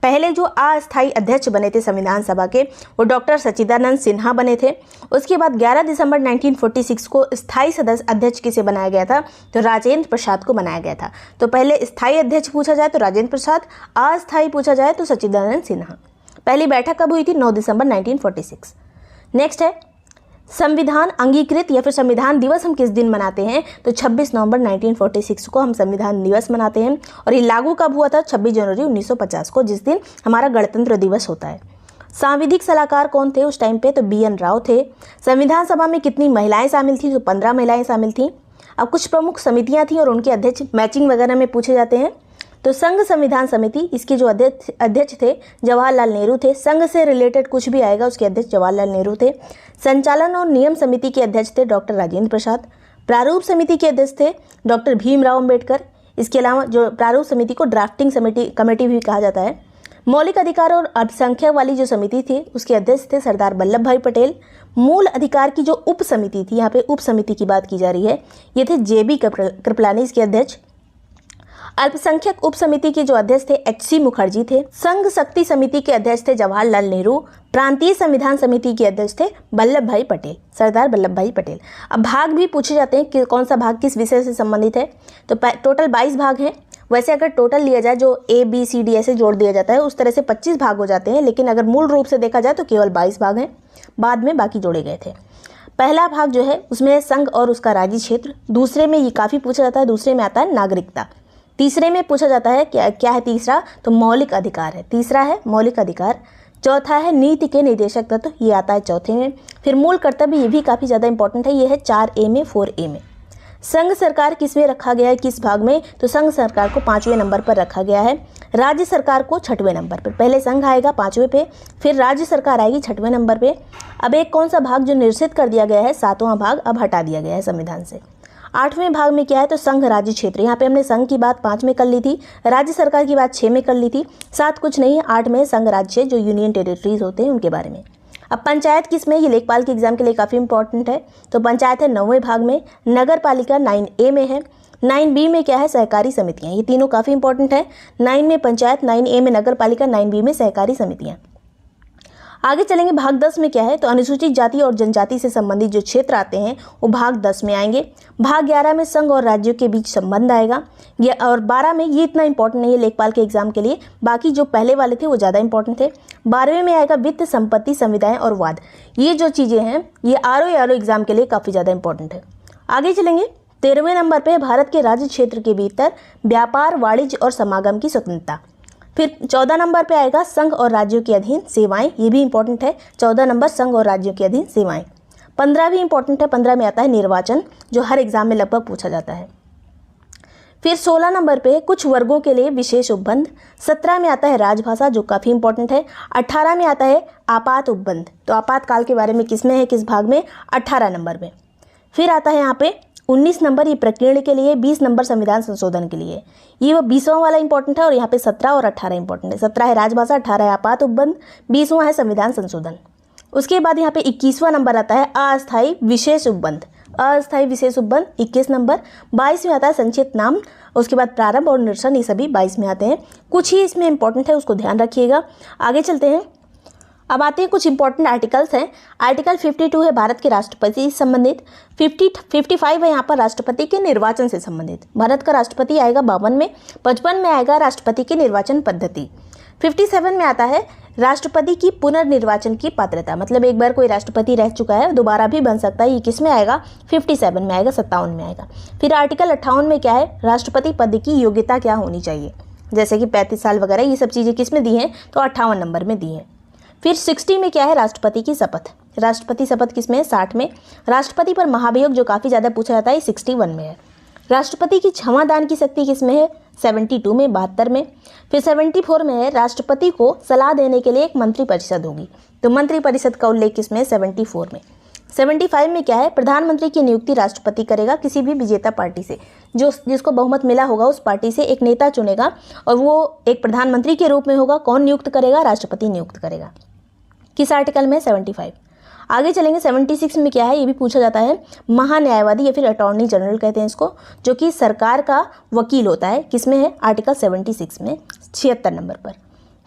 A: पहले जो अस्थायी अध्यक्ष बने थे संविधान सभा के वो डॉक्टर सच्चिदानंद सिन्हा बने थे। उसके बाद 11 दिसंबर 1946 को स्थायी सदस्य अध्यक्ष किसे बनाया गया था? तो राजेंद्र प्रसाद को बनाया गया था। तो पहले स्थायी अध्यक्ष पूछा जाए तो राजेंद्र प्रसाद, अस्थायी पूछा जाए तो सच्चिदानंद सिन्हा। पहली बैठक कब हुई थी? 9 दिसंबर 1946। नेक्स्ट है संविधान अंगीकृत या फिर संविधान दिवस हम किस दिन मनाते हैं? तो 26 नवंबर 1946 को हम संविधान दिवस मनाते हैं। और ये लागू कब हुआ था? 26 जनवरी 1950 को, जिस दिन हमारा गणतंत्र दिवस होता है। सांविधिक सलाहकार कौन थे उस टाइम पे? तो BN राव थे। संविधान सभा में कितनी महिलाएं शामिल थी? तो 15 महिलाएं शामिल थीं। अब कुछ प्रमुख समितियां थी और उनके अध्यक्ष मैचिंग वगैरह में पूछे जाते हैं। तो संघ संविधान समिति, इसके जो अध्यक्ष थे जवाहरलाल नेहरू थे। संघ से रिलेटेड कुछ भी आएगा उसके अध्यक्ष जवाहरलाल नेहरू थे। संचालन और नियम समिति के अध्यक्ष थे डॉक्टर राजेंद्र प्रसाद। प्रारूप समिति के अध्यक्ष थे डॉक्टर भीमराव अम्बेडकर। इसके अलावा जो प्रारूप समिति को ड्राफ्टिंग कमेटी भी कहा जाता है। मौलिक अधिकार और अल्पसंख्यक वाली जो समिति थी उसके अध्यक्ष थे सरदार वल्लभ भाई पटेल। मूल अधिकार की जो उप समिति थी, यहाँ पे उप समिति की बात की जा रही है, ये थे JB कृपलानी इसके अध्यक्ष। अल्पसंख्यक उप समिति के जो अध्यक्ष थे HC मुखर्जी थे। संघ शक्ति समिति के अध्यक्ष थे जवाहरलाल नेहरू। प्रांतीय संविधान समिति के अध्यक्ष थे वल्लभ भाई पटेल, सरदार वल्लभ भाई पटेल। अब भाग भी पूछे जाते हैं कि कौन सा भाग किस विषय से संबंधित है। तो टोटल 22 भाग हैं। वैसे अगर टोटल लिया जाए जो ABCD ऐसे जोड़ दिया जाता है उस तरह से 25 भाग हो जाते हैं, लेकिन अगर मूल रूप से देखा जाए तो केवल 22 भाग हैं, बाद में बाकी जोड़े गए थे। पहला भाग जो है उसमें संघ और उसका राज्य क्षेत्र। दूसरे में ये काफ़ी पूछा जाता है, दूसरे में आता है नागरिकता। तीसरे में पूछा जाता है क्या है तीसरा? तो मौलिक अधिकार है, तीसरा है मौलिक अधिकार। चौथा है नीति के निर्देशक तत्व, ये आता है चौथे में। फिर मूल कर्तव्य, ये भी काफ़ी ज़्यादा इंपॉर्टेंट है, ये है 4A में 4A में। संघ सरकार किसमें रखा गया है, किस भाग में, तो संघ सरकार को 5वें नंबर पर रखा गया है। राज्य सरकार को 6वें नंबर पर। पहले संघ आएगा 5वें पे, फिर राज्य सरकार आएगी 6वें नंबर पे। अब एक कौन सा भाग जो निरसित कर दिया गया है, 7वां भाग अब हटा दिया गया है संविधान से। 8वें भाग में क्या है, तो संघ राज्य क्षेत्र। यहाँ पे हमने संघ की बात 5 में कर ली थी, राज्य सरकार की बात 6 में कर ली थी, 7 कुछ नहीं है, 8 में संघ राज्य जो यूनियन टेरिटरीज होते हैं उनके बारे में। अब पंचायत किस में, ये लेखपाल के एग्जाम के लिए काफ़ी इंपॉर्टेंट है। तो पंचायत है 9वें भाग में, नगर पालिका 9A में है, 9B में क्या है, सहकारी समितियाँ। ये तीनों काफ़ी इंपॉर्टेंट है। 9 में पंचायत, 9A में नगर पालिका, 9B में सहकारी समितियाँ। आगे चलेंगे, भाग 10 में क्या है, तो अनुसूचित जाति और जनजाति से संबंधित जो क्षेत्र आते हैं वो भाग 10 में आएंगे। भाग 11 में संघ और राज्यों के बीच संबंध आएगा, और 12 में ये इतना इंपॉर्टेंट नहीं है लेखपाल के एग्जाम के लिए, बाकी जो पहले वाले थे वो ज़्यादा इंपॉर्टेंट थे। 12वें में आएगा वित्त, संपत्ति, संविदाएं और वाद। ये जो चीज़ें हैं ये आरओ एग्जाम के लिए काफ़ी ज़्यादा इंपॉर्टेंट है। आगे चलेंगे, 13वें नंबर पर भारत के राज्य क्षेत्र के भीतर व्यापार, वाणिज्य और समागम की स्वतंत्रता। फिर 14 नंबर पे आएगा संघ और राज्यों के अधीन सेवाएं, ये भी इंपॉर्टेंट है। 14 नंबर संघ और राज्यों के अधीन सेवाएं। 15 भी इंपॉर्टेंट है, 15 में आता है निर्वाचन, जो हर एग्जाम में लगभग पूछा जाता है। फिर 16 नंबर पे कुछ वर्गों के लिए विशेष उपबंध। 17 में आता है राजभाषा, जो काफ़ी इंपॉर्टेंट है। 18 में आता है आपात उपबंध, तो आपातकाल के बारे में किस में है, किस भाग में, 18 नंबर में। फिर आता है यहाँ पे 19 नंबर ये प्रकीर्ण के लिए, 20 नंबर संविधान संशोधन के लिए। ये वो 20वां वाला इंपॉर्टेंट है, और यहाँ पे 17 और 18 इंपॉर्टेंट है। 17 है राजभाषा, 18 है आपात उपबंध, 20वां है संविधान संशोधन। उसके बाद यहाँ पे 21वां नंबर आता है अस्थायी विशेष उपबंध। अस्थायी विशेष उपबंध 21 नंबर। 22 में आता है संक्षिप्त नाम, उसके बाद प्रारंभ और निरसन, ये सभी 22 में आते हैं। कुछ ही इसमें इंपॉर्टेंट है, उसको ध्यान रखिएगा। आगे चलते हैं, अब आते हैं कुछ इंपॉर्टेंट आर्टिकल्स हैं। आर्टिकल 52 है भारत के राष्ट्रपति से संबंधित। 55 है यहाँ पर राष्ट्रपति के निर्वाचन से संबंधित। भारत का राष्ट्रपति आएगा 52 में। 55 में आएगा राष्ट्रपति की निर्वाचन पद्धति। 57 में आता है राष्ट्रपति की पुनर्निर्वाचन की पात्रता, मतलब एक बार कोई राष्ट्रपति रह चुका है दोबारा भी बन सकता है। ये किस में आएगा, 57 में आएगा, 57 में आएगा। फिर आर्टिकल 58 में क्या है, राष्ट्रपति पद की योग्यता क्या होनी चाहिए, जैसे कि 35 साल वगैरह, ये सब चीज़ें किस में दी हैं, तो 58 नंबर में दी हैं। फिर 60 में क्या है, राष्ट्रपति की शपथ। राष्ट्रपति शपथ किस में है, 60 में। राष्ट्रपति पर महाभियोग जो काफ़ी ज़्यादा पूछा जाता है, 61 में है। राष्ट्रपति की क्षमा दान की शक्ति किस में है, 72 में, 72 में। फिर 74 में है राष्ट्रपति को सलाह देने के लिए एक मंत्रिपरिषद होगी, तो मंत्रिपरिषद का उल्लेख किस में, 74 में। 75 में क्या है, प्रधानमंत्री की नियुक्ति राष्ट्रपति करेगा किसी भी विजेता पार्टी से, जिसको बहुमत मिला होगा उस पार्टी से एक नेता चुनेगा और वो एक प्रधानमंत्री के रूप में होगा। कौन नियुक्त करेगा, राष्ट्रपति नियुक्त करेगा। किस आर्टिकल में, 75। आगे चलेंगे, 76 में क्या है, ये भी पूछा जाता है, महान्यायवादी या फिर अटॉर्नी जनरल कहते हैं इसको, जो कि सरकार का वकील होता है। किस में है, आर्टिकल 76 में, 76 नंबर पर।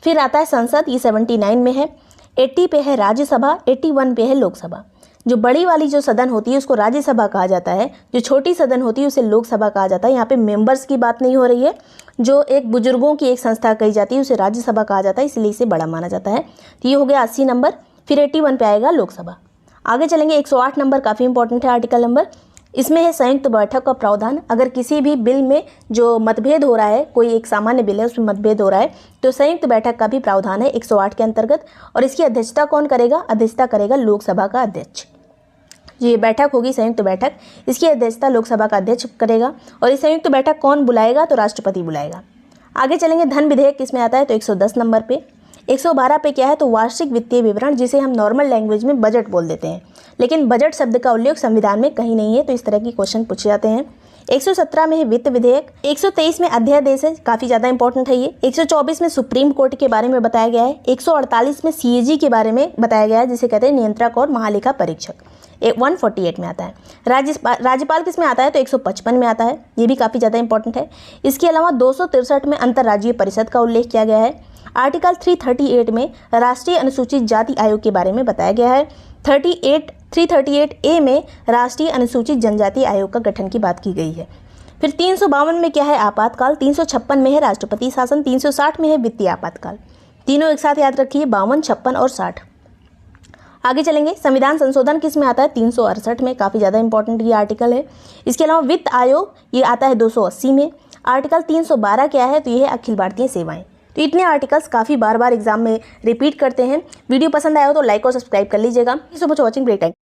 A: फिर आता है संसद, ये 79 में है। 80 पे है राज्यसभा, 81 पे है लोकसभा। जो बड़ी वाली जो सदन होती है उसको राज्यसभा कहा जाता है, जो छोटी सदन होती है उसे लोकसभा कहा जाता है। यहाँ पे मेंबर्स की बात नहीं हो रही है, जो एक बुजुर्गों की एक संस्था कही जाती है उसे राज्यसभा कहा जाता है, इसलिए इसे बड़ा माना जाता है। तो ये हो गया 80 नंबर। फिर 81 पे आएगा लोकसभा। आगे चलेंगे, 108 नंबर काफ़ी इंपॉर्टेंट है आर्टिकल नंबर। इसमें है संयुक्त बैठक का प्रावधान। अगर किसी भी बिल में जो मतभेद हो रहा है, कोई एक सामान्य बिल है उसमें मतभेद हो रहा है, तो संयुक्त बैठक का भी प्रावधान है 108 के अंतर्गत। और इसकी अध्यक्षता कौन करेगा, अध्यक्षता करेगा लोकसभा का अध्यक्ष। ये बैठक होगी संयुक्त बैठक, इसकी अध्यक्षता लोकसभा का अध्यक्ष करेगा। और इस संयुक्त बैठक कौन बुलाएगा, तो राष्ट्रपति बुलाएगा। आगे चलेंगे, धन विधेयक किसमें आता है, तो 110 नंबर पे। 112 पे क्या है, तो वार्षिक वित्तीय विवरण, जिसे हम नॉर्मल लैंग्वेज में बजट बोल देते हैं, लेकिन बजट शब्द का उल्लेख संविधान में कहीं नहीं है, तो इस तरह की क्वेश्चन पूछे जाते हैं। 117 में है वित्त विधेयक। 123 में अध्यादेश है, काफ़ी ज़्यादा इंपॉर्टेंट है ये। 124 में सुप्रीम कोर्ट के बारे में बताया गया है। 148 में CAG के बारे में बताया गया है, जिसे कहते हैं नियंत्रक और महालेखा परीक्षक। 148 में आता है। राज्यपाल किस में आता है, तो 155 में आता है, ये भी काफ़ी ज़्यादा इंपॉर्टेंट है। इसके अलावा 263 में अंतर्राज्यीय परिषद का उल्लेख किया गया है। आर्टिकल 338 में राष्ट्रीय अनुसूचित जाति आयोग के बारे में बताया गया है। 338A में राष्ट्रीय अनुसूचित जनजाति आयोग का गठन की बात की गई है। फिर 352 में क्या है, आपातकाल। 356 में है राष्ट्रपति शासन। 360 में है वित्तीय आपातकाल। तीनों एक साथ याद रखिए, 52, 56 और 60। आगे चलेंगे, संविधान संशोधन किस में आता है, 368 में, काफ़ी ज़्यादा इंपॉर्टेंट ये आर्टिकल है। इसके अलावा वित्त आयोग ये आता है 280 में। आर्टिकल 312 क्या है, तो ये है अखिल भारतीय सेवाएं। तो इतने आर्टिकल्स काफ़ी बार बार एग्जाम में रिपीट करते हैं। वीडियो पसंद आया हो तो लाइक और सब्सक्राइब कर लीजिएगा। So much watching, great time.